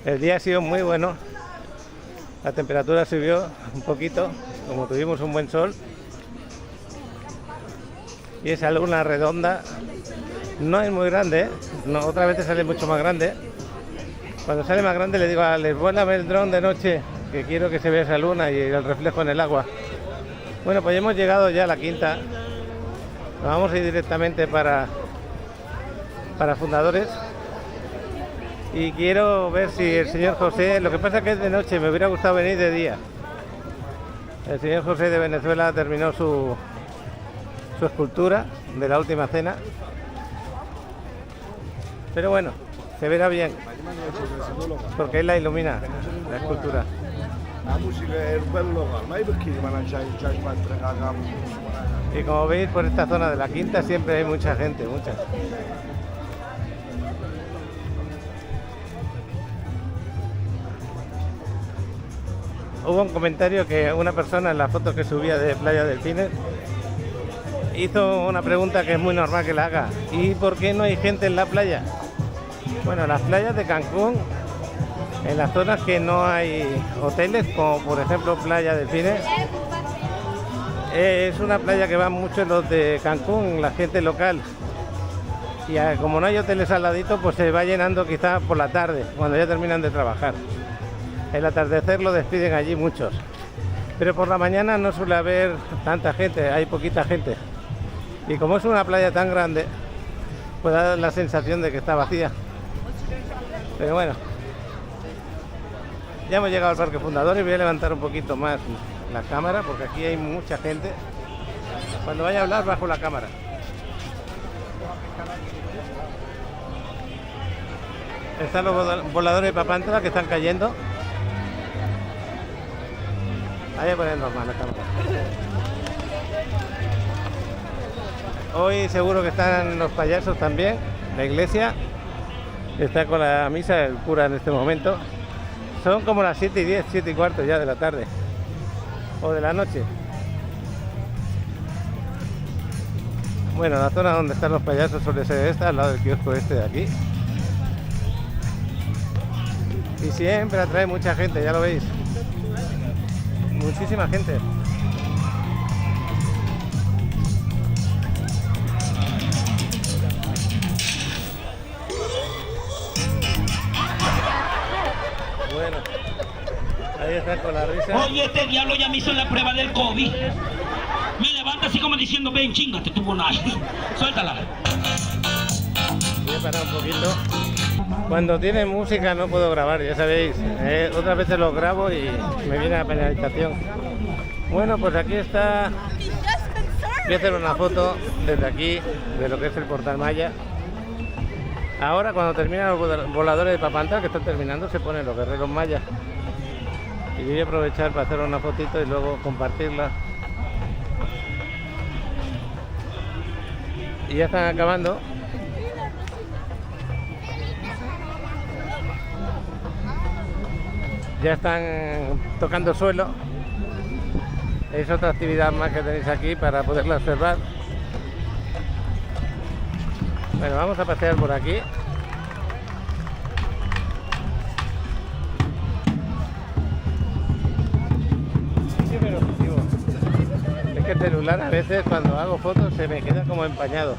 El día ha sido muy bueno, la temperatura subió un poquito, como tuvimos un buen sol. Y esa luna redonda no es muy grande, no, otra vez sale mucho más grande. Cuando sale más grande le digo a les vuela a ver el dron de noche, que quiero que se vea esa luna y el reflejo en el agua. Bueno, pues hemos llegado ya a la quinta. Nos vamos a ir directamente para Fundadores. Y quiero ver si el señor José, lo que pasa es que es de noche, me hubiera gustado venir de día. El señor José de Venezuela terminó su escultura de la última cena. Pero bueno, se verá bien, porque él la ilumina, la escultura. Y como veis, por esta zona de la quinta siempre hay mucha gente, mucha. Hubo un comentario que una persona en la foto que subía de Playa Delfines hizo una pregunta que es muy normal que la haga. ¿Y por qué no hay gente en la playa? Bueno, las playas de Cancún, en las zonas que no hay hoteles, como por ejemplo Playa Delfines, es una playa que van muchos los de Cancún, la gente local. Y como no hay hoteles al ladito, pues se va llenando quizás por la tarde, cuando ya terminan de trabajar. El atardecer lo despiden allí muchos. Pero por la mañana no suele haber tanta gente, hay poquita gente. Y como es una playa tan grande, pues da la sensación de que está vacía. Pero bueno, ya hemos llegado al Parque Fundadores. Voy a levantar un poquito más la cámara porque aquí hay mucha gente. Cuando vaya a hablar bajo la cámara. Están los voladores de Papantla que están cayendo. Ahí voy a poner normal la cámara. Hoy seguro que están los payasos también. La iglesia está con la misa del cura en este momento. Son como las 7:10, 7:15 ya de la tarde o de la noche. Bueno, la zona donde están los payasos suele ser esta, al lado del kiosco este de aquí. Y siempre atrae mucha gente, ya lo veis. Muchísima gente. Bueno, ahí están con la risa. Oye, este diablo ya me hizo la prueba del COVID. Me levanta así como diciendo, ven, chingate tu bonai. Suéltala. Voy a parar un poquito. Cuando tiene música no puedo grabar, ya sabéis. Otras veces lo grabo y me viene la penalización. Bueno, pues aquí está. Voy a hacer una foto desde aquí, de lo que es el Portal Maya. Ahora, cuando terminan los voladores de Papantla, que están terminando, se ponen los guerreros mayas. Y yo voy a aprovechar para hacer una fotito y luego compartirla. Y ya están acabando. Ya están tocando suelo. Es otra actividad más que tenéis aquí para poderla observar. Bueno, vamos a pasear por aquí. Sí, pero es que el celular a veces cuando hago fotos se me queda como empañado.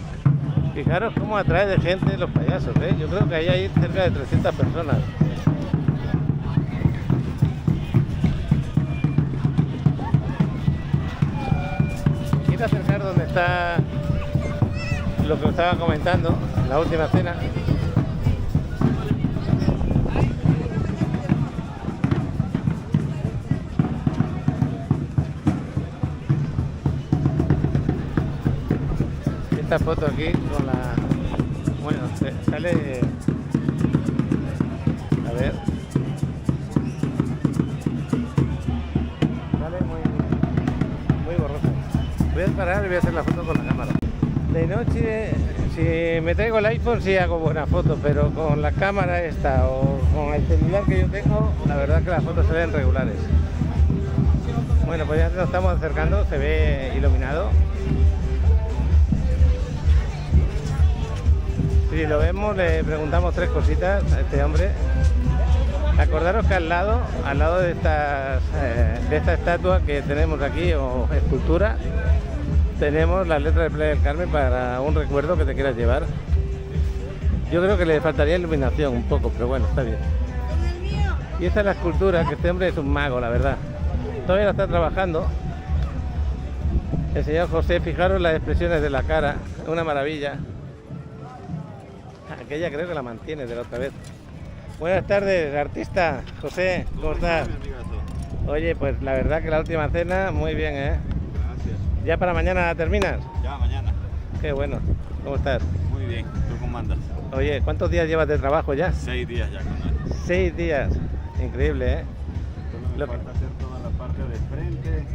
Fijaros cómo atrae de gente los payasos, ¿eh? Yo creo que ahí hay cerca de 300 personas. está lo que os estaba comentando, la última cena. Esta foto aquí con la... Bueno, sale... A ver... Sale muy borroso. Voy a parar y voy a hacer la foto con la cámara. De noche, si me traigo el iPhone sí hago buena foto, pero con la cámara esta o con el celular que yo tengo, la verdad que las fotos se ven regulares. Bueno, pues ya nos estamos acercando, se ve iluminado. Si lo vemos, le preguntamos 3 cositas a este hombre. Acordaros que al lado de esta estatua que tenemos aquí, o escultura, tenemos las letras de Playa del Carmen para un recuerdo que te quieras llevar. Yo creo que le faltaría iluminación un poco, pero bueno, está bien. Y esta es la escultura, que este hombre es un mago, la verdad. Todavía la está trabajando. El señor José, fijaros las expresiones de la cara, una maravilla. Aquella creo que la mantiene de la otra vez. Buenas tardes, artista. José, ¿cómo estás? Oye, pues la verdad que la última cena, muy bien, ¿eh? Gracias. ¿Ya para mañana terminas? Ya, mañana. Qué bueno. ¿Cómo estás? Muy bien. ¿Tú cómo andas? Oye, ¿cuántos días llevas de trabajo ya? 6 días ya con él. 6 días. Increíble, ¿eh? Solo me falta hacer toda la parte de frente.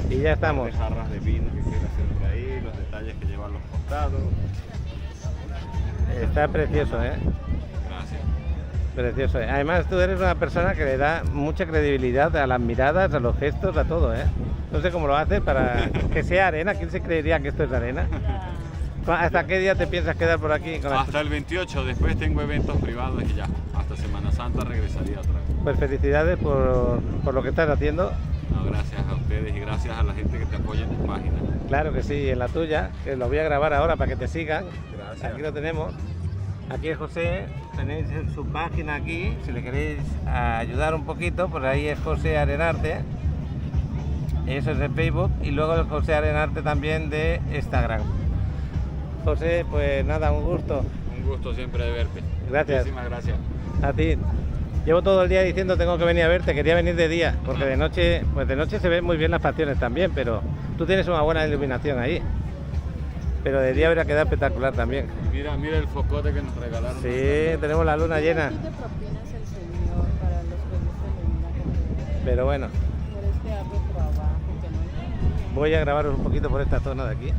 Y ya estamos. Las jarras de vino que quiero hacer por ahí, los detalles que llevan los costados. Está precioso, ¿eh? Gracias. Precioso. Además, tú eres una persona que le da mucha credibilidad a las miradas, a los gestos, a todo, ¿eh? No sé cómo lo haces para que sea arena. ¿Quién se creería que esto es arena? ¿Hasta qué día te piensas quedar por aquí? Hasta el 28, después tengo eventos privados y ya. Hasta Semana Santa regresaría otra vez. Pues felicidades por lo que estás haciendo. No, gracias a ustedes y gracias a la gente que te apoya en tu página. Claro que sí, en la tuya, que lo voy a grabar ahora para que te sigan. Gracias. Aquí lo tenemos. Aquí es José, tenéis en su página aquí, si le queréis ayudar un poquito, pues ahí es José Arenarte. Eso es de Facebook y luego el José Arenarte también de Instagram. José, pues nada, un gusto. Un gusto siempre de verte. Gracias. Muchísimas gracias. A ti. Llevo todo el día diciendo tengo que venir a verte, quería venir de día, porque de noche, pues de noche se ven muy bien las facciones también, pero tú tienes una buena iluminación ahí. Pero de día habría quedado espectacular también. Mira el focote que nos regalaron. Sí, tenemos la luna llena. ¿Qué te propinas el señor para los que Pero bueno, por este arduo trabajo que no hay? voy a grabaros un poquito por esta zona de aquí.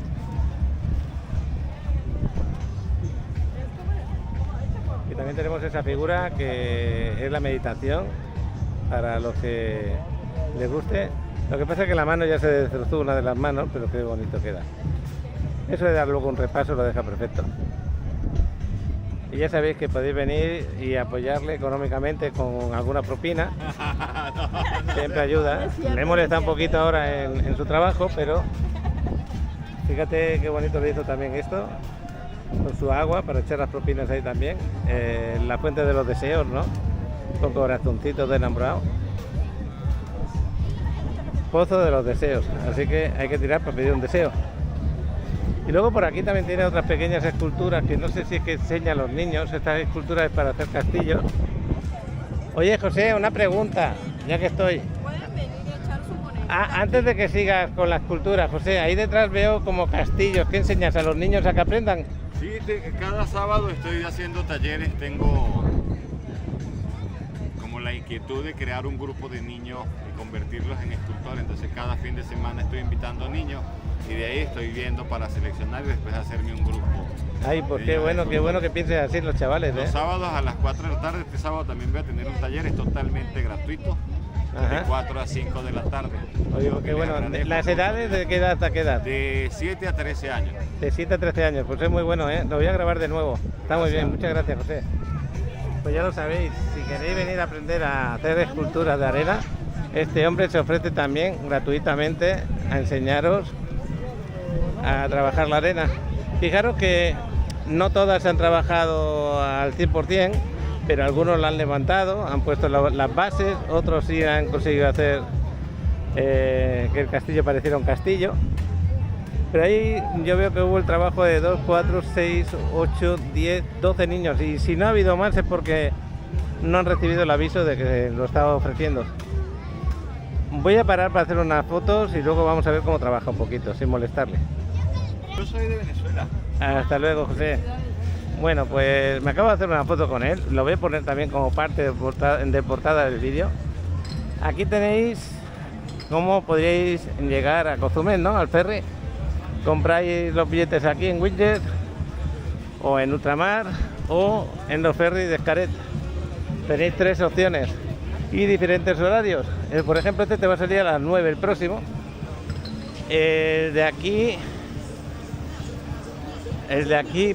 Y también tenemos esa figura que es la meditación, para los que les guste. Lo que pasa es que la mano ya se destrozó, una de las manos, pero qué bonito queda. Eso de dar luego un repaso lo deja perfecto. Y ya sabéis que podéis venir y apoyarle económicamente con alguna propina. Siempre ayuda. Me molesta un poquito ahora en su trabajo, pero fíjate qué bonito le hizo también esto. Con su agua para echar las propinas ahí también. La fuente de los deseos, ¿no? Con corazoncitos de enamorado. Pozo de los deseos. Así que hay que tirar para pedir un deseo. Y luego por aquí también tiene otras pequeñas esculturas que no sé si es que enseñan a los niños. Estas esculturas es para hacer castillos. Oye, José, una pregunta, ya que estoy. Pueden venir y echar su moneda. Antes de que sigas con la escultura, José, ahí detrás veo como castillos. ¿Qué enseñas a los niños a que aprendan? Sí, cada sábado estoy haciendo talleres, tengo como la inquietud de crear un grupo de niños y convertirlos en escultores, entonces cada fin de semana estoy invitando niños y de ahí estoy viendo para seleccionar y después hacerme un grupo. Ay, pues qué bueno que piensen así los chavales, Los sábados a las 4 de la tarde, este sábado también voy a tener un taller, es totalmente gratuito, Ajá. de 4 a 5 de la tarde. Oye, qué bueno. ¿Las edades de qué edad hasta qué edad? De 7 a 13 años. De 7 a 13 años, pues es muy bueno, ¿eh? Lo voy a grabar de nuevo. Está muy bien, muchas gracias, José. Pues ya lo sabéis, si queréis venir a aprender a hacer esculturas de arena, este hombre se ofrece también gratuitamente a enseñaros a trabajar la arena. Fijaros que no todas se han trabajado al 100%, pero algunos la han levantado, han puesto las bases, otros sí han conseguido hacer que el castillo pareciera un castillo. Pero ahí yo veo que hubo el trabajo de 2, 4, 6, 8, 10, 12 niños. Y si no ha habido más es porque no han recibido el aviso de que lo estaba ofreciendo. Voy a parar para hacer unas fotos y luego vamos a ver cómo trabaja un poquito, sin molestarle. Yo soy de Venezuela. Hasta luego, José. Bueno, pues me acabo de hacer una foto con él. Lo voy a poner también como parte de portada del vídeo. Aquí tenéis cómo podríais llegar a Cozumel, ¿no? Al ferry. Compráis los billetes aquí en Widget o en Ultramar o en los ferries de Xcaret. Tenéis 3 opciones y diferentes horarios. Por ejemplo, este te va a salir a las 9 el próximo. El de aquí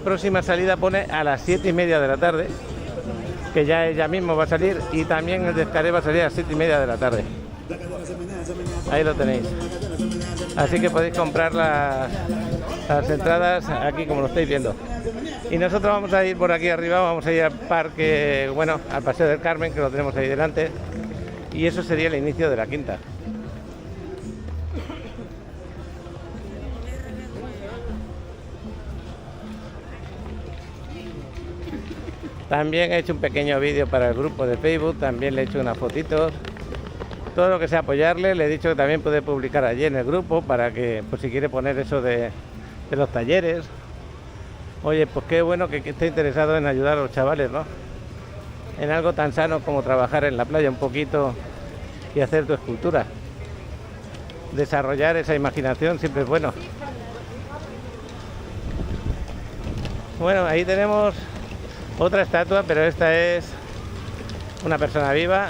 próxima salida pone a las 7:30 de la tarde, que ya ella mismo va a salir, y también el de Xcaret va a salir a las 7:30 de la tarde. Ahí lo tenéis. Así que podéis comprar las entradas aquí como lo estáis viendo. Y nosotros vamos a ir por aquí arriba, vamos a ir al parque, bueno, al Paseo del Carmen, que lo tenemos ahí delante. Y eso sería el inicio de la quinta. También he hecho un pequeño vídeo para el grupo de Facebook, también le he hecho unas fotitos. Todo lo que sea apoyarle, le he dicho que también puede publicar allí en el grupo para que, pues si quiere poner eso de los talleres. Oye, pues qué bueno que esté interesado en ayudar a los chavales, ¿no? En algo tan sano como trabajar en la playa un poquito y hacer tu escultura. Desarrollar esa imaginación siempre es bueno. Bueno, ahí tenemos otra estatua, pero esta es una persona viva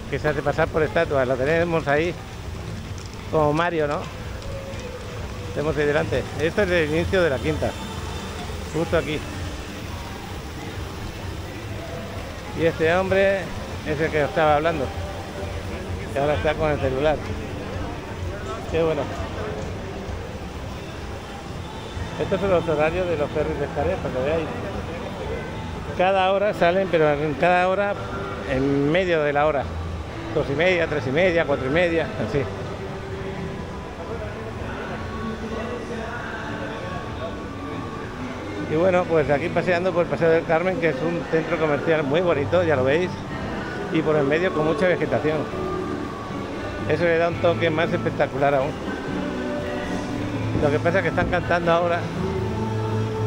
que se hace pasar por estatua. La tenemos ahí como Mario, ¿no? Tenemos ahí delante. Esto es el inicio de la quinta, justo aquí. Y este hombre es el que os estaba hablando, que ahora está con el celular. Qué bueno. Estos son los horarios de los ferries de Xcaret, para que veáis. Cada hora salen, pero en cada hora en medio de la hora. 2:30, 3:30, 4:30, así. Y bueno, pues aquí paseando por el Paseo del Carmen, que es un centro comercial muy bonito, ya lo veis, y por el medio con mucha vegetación. Eso le da un toque más espectacular aún. Lo que pasa es que están cantando ahora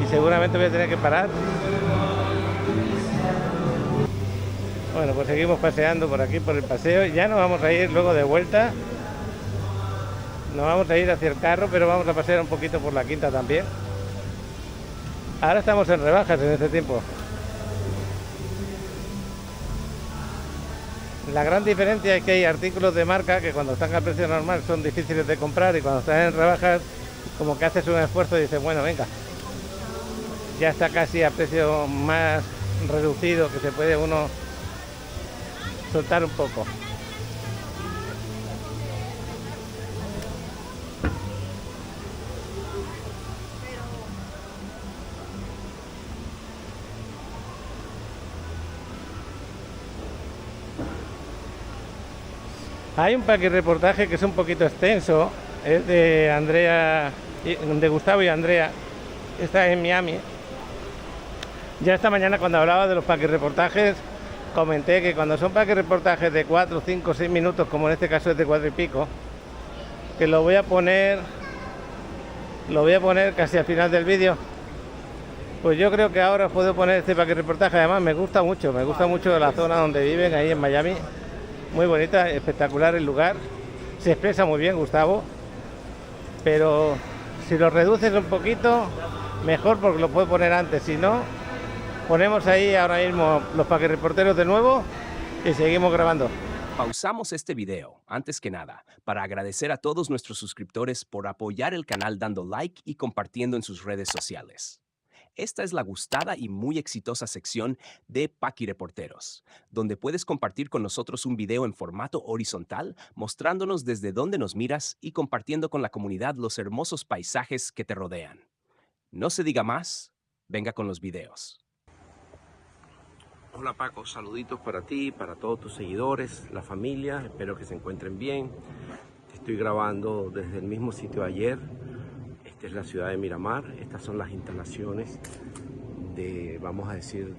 y seguramente voy a tener que parar. Bueno, pues seguimos paseando por aquí, por el paseo. Ya nos vamos a ir luego de vuelta. Nos vamos a ir hacia el carro, pero vamos a pasear un poquito por la quinta también. Ahora estamos en rebajas en este tiempo. La gran diferencia es que hay artículos de marca que cuando están al precio normal son difíciles de comprar, y cuando están en rebajas como que haces un esfuerzo y dices, bueno, venga, ya está casi a precio más reducido, que se puede uno soltar un poco. Hay un paquirreportaje que es un poquito extenso, es de Andrea, de Gustavo y Andrea, está en Miami. Ya esta mañana, cuando hablaba de los paquirreportajes, comenté que cuando son paquirreportajes de 4, 5, 6 minutos, como en este caso es de 4 y pico, que lo voy a poner casi al final del vídeo. Pues yo creo que ahora os puedo poner este paquirreportaje. Además me gusta mucho la zona donde viven, ahí en Miami. Muy bonita, espectacular el lugar. Se expresa muy bien Gustavo, pero si lo reduces un poquito, mejor, porque lo puedo poner antes. Si no, ponemos ahí ahora mismo los paquirreporteros de nuevo y seguimos grabando. Pausamos este video, antes que nada, para agradecer a todos nuestros suscriptores por apoyar el canal dando like y compartiendo en sus redes sociales. Esta es la gustada y muy exitosa sección de Paquireporteros, donde puedes compartir con nosotros un video en formato horizontal, mostrándonos desde dónde nos miras y compartiendo con la comunidad los hermosos paisajes que te rodean. No se diga más, venga con los videos. Hola Paco, saluditos para ti, para todos tus seguidores, la familia, espero que se encuentren bien. Te Estoy grabando desde el mismo sitio de ayer. Esta es la ciudad de Miramar. Estas son las instalaciones de, vamos a decir,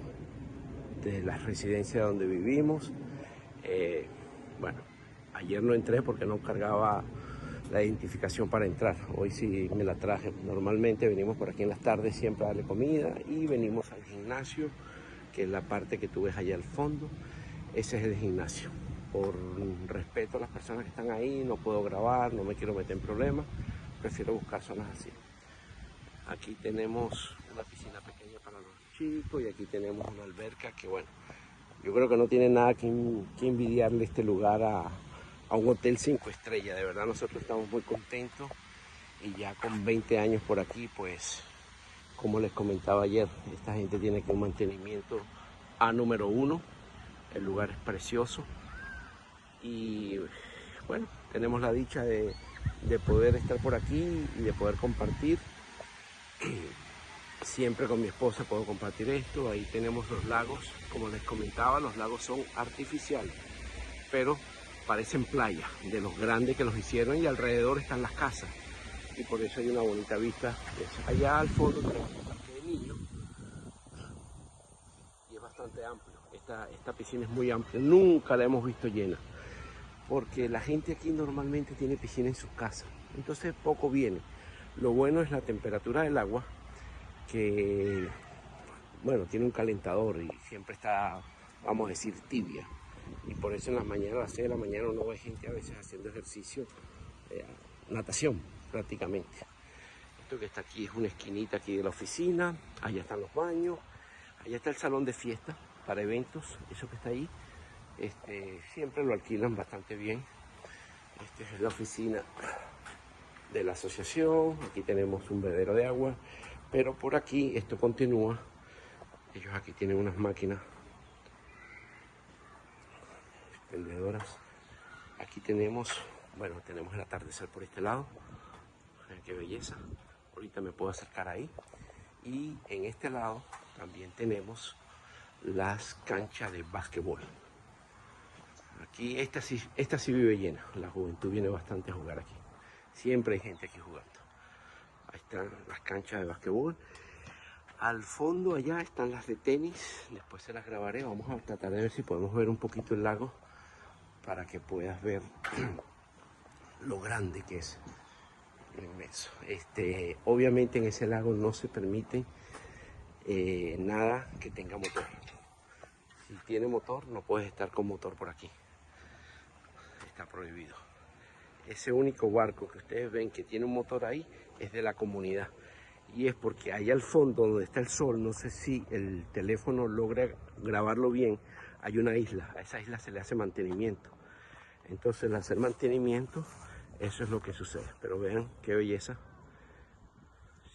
de la residencia donde vivimos. Bueno, ayer no entré porque no cargaba la identificación para entrar. Hoy sí me la traje. Normalmente venimos por aquí en las tardes siempre a darle comida y venimos al gimnasio, que es la parte que tú ves allá al fondo. Ese es el gimnasio. Por respeto a las personas que están ahí, no puedo grabar, no me quiero meter en problemas. Prefiero buscar zonas así. Aquí tenemos una piscina pequeña para los chicos y aquí tenemos una alberca que, bueno, yo creo que no tiene nada que envidiarle este lugar a un hotel 5 estrellas. De verdad, nosotros estamos muy contentos y ya con 20 años por aquí, pues, como les comentaba ayer, esta gente tiene que un mantenimiento número 1. El lugar es precioso y, bueno, tenemos la dicha de poder estar por aquí y de poder compartir. Siempre con mi esposa puedo compartir esto. Ahí tenemos los lagos. Como les comentaba, los lagos son artificiales, pero parecen playa de los grandes que los hicieron, y alrededor están las casas y por eso hay una bonita vista. Allá al fondo tenemos un parque de niños y es bastante amplio. Esta piscina es muy amplia, nunca la hemos visto llena porque la gente aquí normalmente tiene piscina en sus casas, entonces poco viene. Lo bueno es la temperatura del agua, que, bueno, tiene un calentador y siempre está, vamos a decir, tibia. Y por eso en las mañanas, a las 6 de la mañana, uno ve gente a veces haciendo ejercicio, natación prácticamente. Esto que está aquí es una esquinita aquí de la oficina. Allá están los baños, allá está el salón de fiesta para eventos, eso que está ahí. Siempre lo alquilan bastante bien. Esta es la oficina de la asociación. Aquí tenemos un bebedero de agua, pero por aquí esto continúa. Ellos aquí tienen unas máquinas expendedoras. Aquí tenemos, bueno, tenemos el atardecer por este lado. Miren qué belleza. Ahorita me puedo acercar ahí. Y en este lado también tenemos las canchas de básquetbol. Aquí esta sí vive llena. La juventud viene bastante a jugar aquí. Siempre hay gente aquí jugando. Ahí están las canchas de básquetbol. Al fondo allá están las de tenis. Después se las grabaré. Vamos a tratar de ver si podemos ver un poquito el lago para que puedas ver lo grande que es. Inmenso. Obviamente en ese lago no se permite nada que tenga motor. Si tiene motor, no puedes estar con motor por aquí. Está prohibido. Ese único barco que ustedes ven que tiene un motor ahí es de la comunidad. Y es porque allá al fondo donde está el sol, no sé si el teléfono logra grabarlo bien, hay una isla. A esa isla se le hace mantenimiento. Entonces al hacer mantenimiento, eso es lo que sucede. Pero vean qué belleza.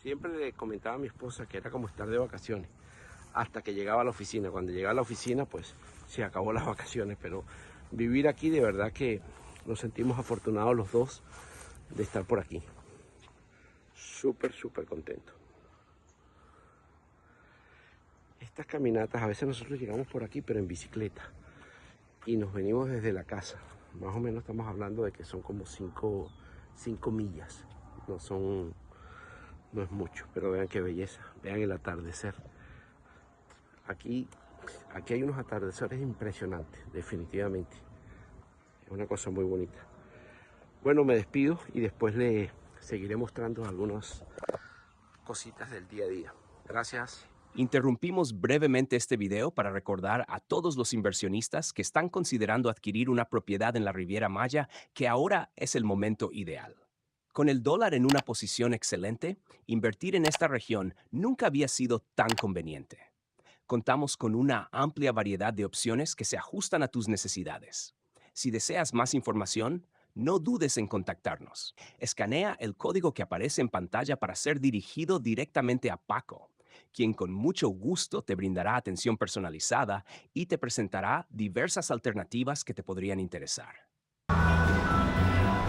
Siempre le comentaba a mi esposa que era como estar de vacaciones hasta que llegaba a la oficina. Cuando llegaba a la oficina, pues se acabó las vacaciones. Pero vivir aquí, de verdad que nos sentimos afortunados los dos de estar por aquí. Súper, súper contentos. Estas caminatas, a veces nosotros llegamos por aquí, pero en bicicleta. Y nos venimos desde la casa. Más o menos estamos hablando de que son como 5 millas. No es mucho, pero vean qué belleza. Vean el atardecer. Aquí hay unos atardeceres impresionantes, definitivamente. Es una cosa muy bonita. Bueno, me despido y después le seguiré mostrando algunas cositas del día a día. Gracias. Interrumpimos brevemente este video para recordar a todos los inversionistas que están considerando adquirir una propiedad en la Riviera Maya que ahora es el momento ideal. Con el dólar en una posición excelente, invertir en esta región nunca había sido tan conveniente. Contamos con una amplia variedad de opciones que se ajustan a tus necesidades. Si deseas más información, no dudes en contactarnos. Escanea el código que aparece en pantalla para ser dirigido directamente a Paco, quien con mucho gusto te brindará atención personalizada y te presentará diversas alternativas que te podrían interesar.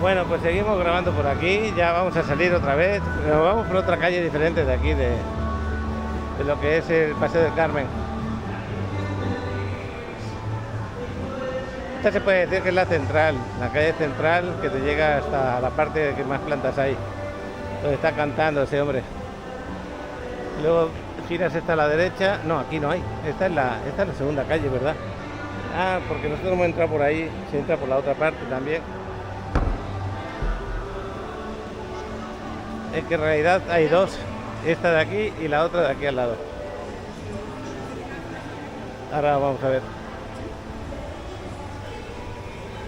Bueno, pues seguimos grabando por aquí, ya vamos a salir otra vez, pero vamos por otra calle diferente de aquí, de lo que es el Paseo del Carmen. Esta se puede decir que es la central, la calle central que te llega hasta la parte que más plantas hay, donde está cantando ese hombre. Luego giras esta a la derecha. No, aquí no hay. Esta es la segunda calle, ¿verdad? Ah, porque nosotros hemos entrado por ahí, se entra por la otra parte también. Es que en realidad hay dos, esta de aquí y la otra de aquí al lado. Ahora vamos a ver.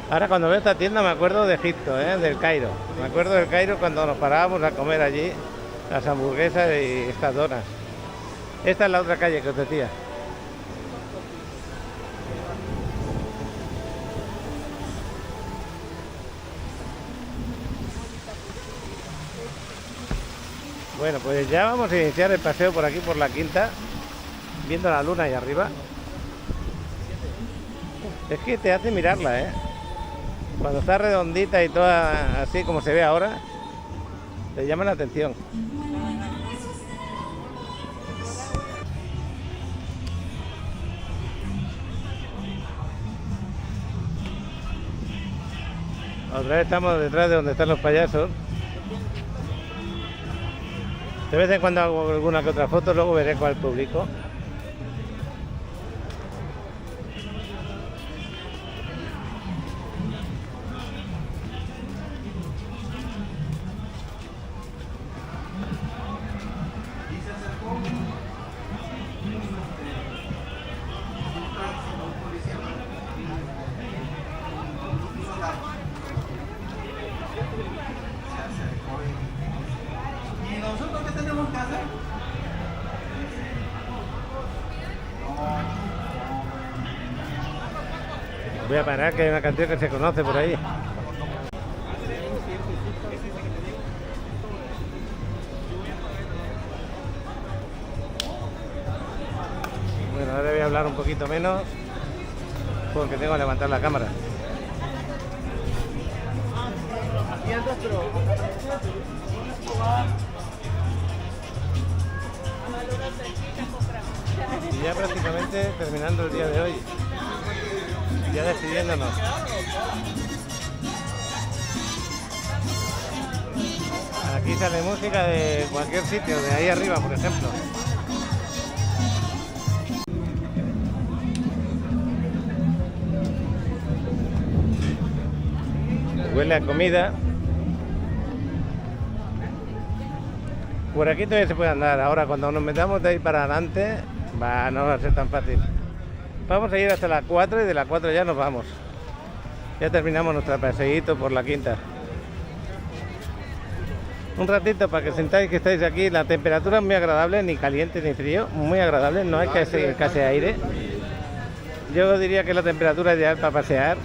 Ahora cuando veo esta tienda me acuerdo de Egipto, del Cairo. Me acuerdo del Cairo cuando nos parábamos a comer allí las hamburguesas y estas donas. Esta es la otra calle que os decía. Bueno, pues ya vamos a iniciar el paseo por aquí, por la Quinta, viendo la luna ahí arriba. Es que te hace mirarla, cuando está redondita y toda así como se ve ahora, te llama la atención. Otra vez estamos detrás de donde están los payasos. De vez en cuando hago alguna que otra foto, luego veré cuál publico. Voy a parar, que hay una canción que se conoce por ahí. Bueno, ahora voy a hablar un poquito menos porque tengo que levantar la cámara. Y ya prácticamente terminando el día de hoy. Ya despidiéndonos. Aquí sale música de cualquier sitio, de ahí arriba, por ejemplo. Huele a comida. Por aquí todavía se puede andar. Ahora cuando nos metamos de ahí para adelante, no va a ser tan fácil. Vamos a ir hasta las 4 y de las 4 ya nos vamos. Ya terminamos nuestro paseíto por la Quinta. Un ratito para que sentáis que estáis aquí. La temperatura es muy agradable, ni caliente ni frío. Muy agradable, no hay casi aire. Yo diría que la temperatura ideal para pasear.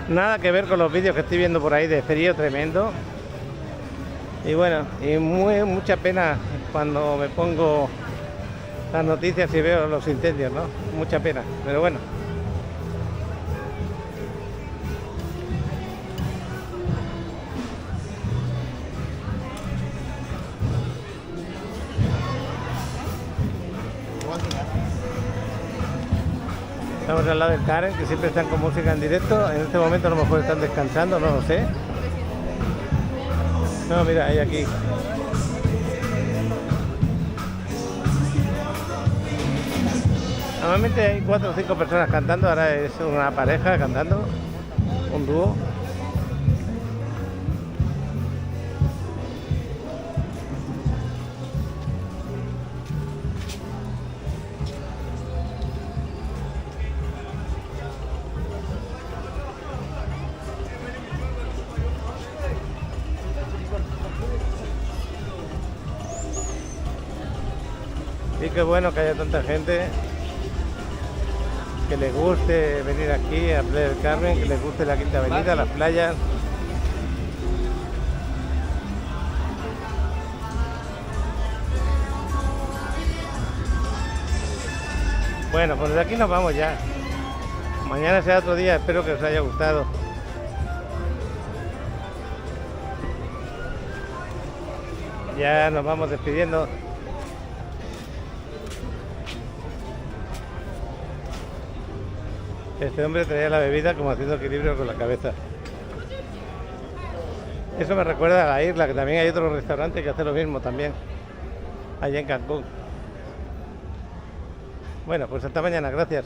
Nada que ver con los vídeos que estoy viendo por ahí de frío tremendo. Y bueno, y mucha pena cuando me pongo las noticias y veo los incendios, ¿no? Mucha pena, pero bueno. Estamos al lado del Karen, que siempre están con música en directo. En este momento a lo mejor están descansando, no lo sé. No, mira, hay aquí. Normalmente hay 4 o 5 personas cantando, ahora es una pareja cantando, un dúo. Y qué bueno que haya tanta gente que les guste venir aquí a Playa del Carmen, que les guste la Quinta Avenida, las playas. Bueno, pues de aquí nos vamos ya. Mañana será otro día, espero que os haya gustado. Ya nos vamos despidiendo. Este hombre traía la bebida como haciendo equilibrio con la cabeza. Eso me recuerda a la isla, que también hay otro restaurante que hace lo mismo también, allá en Cancún. Bueno, pues hasta mañana, gracias.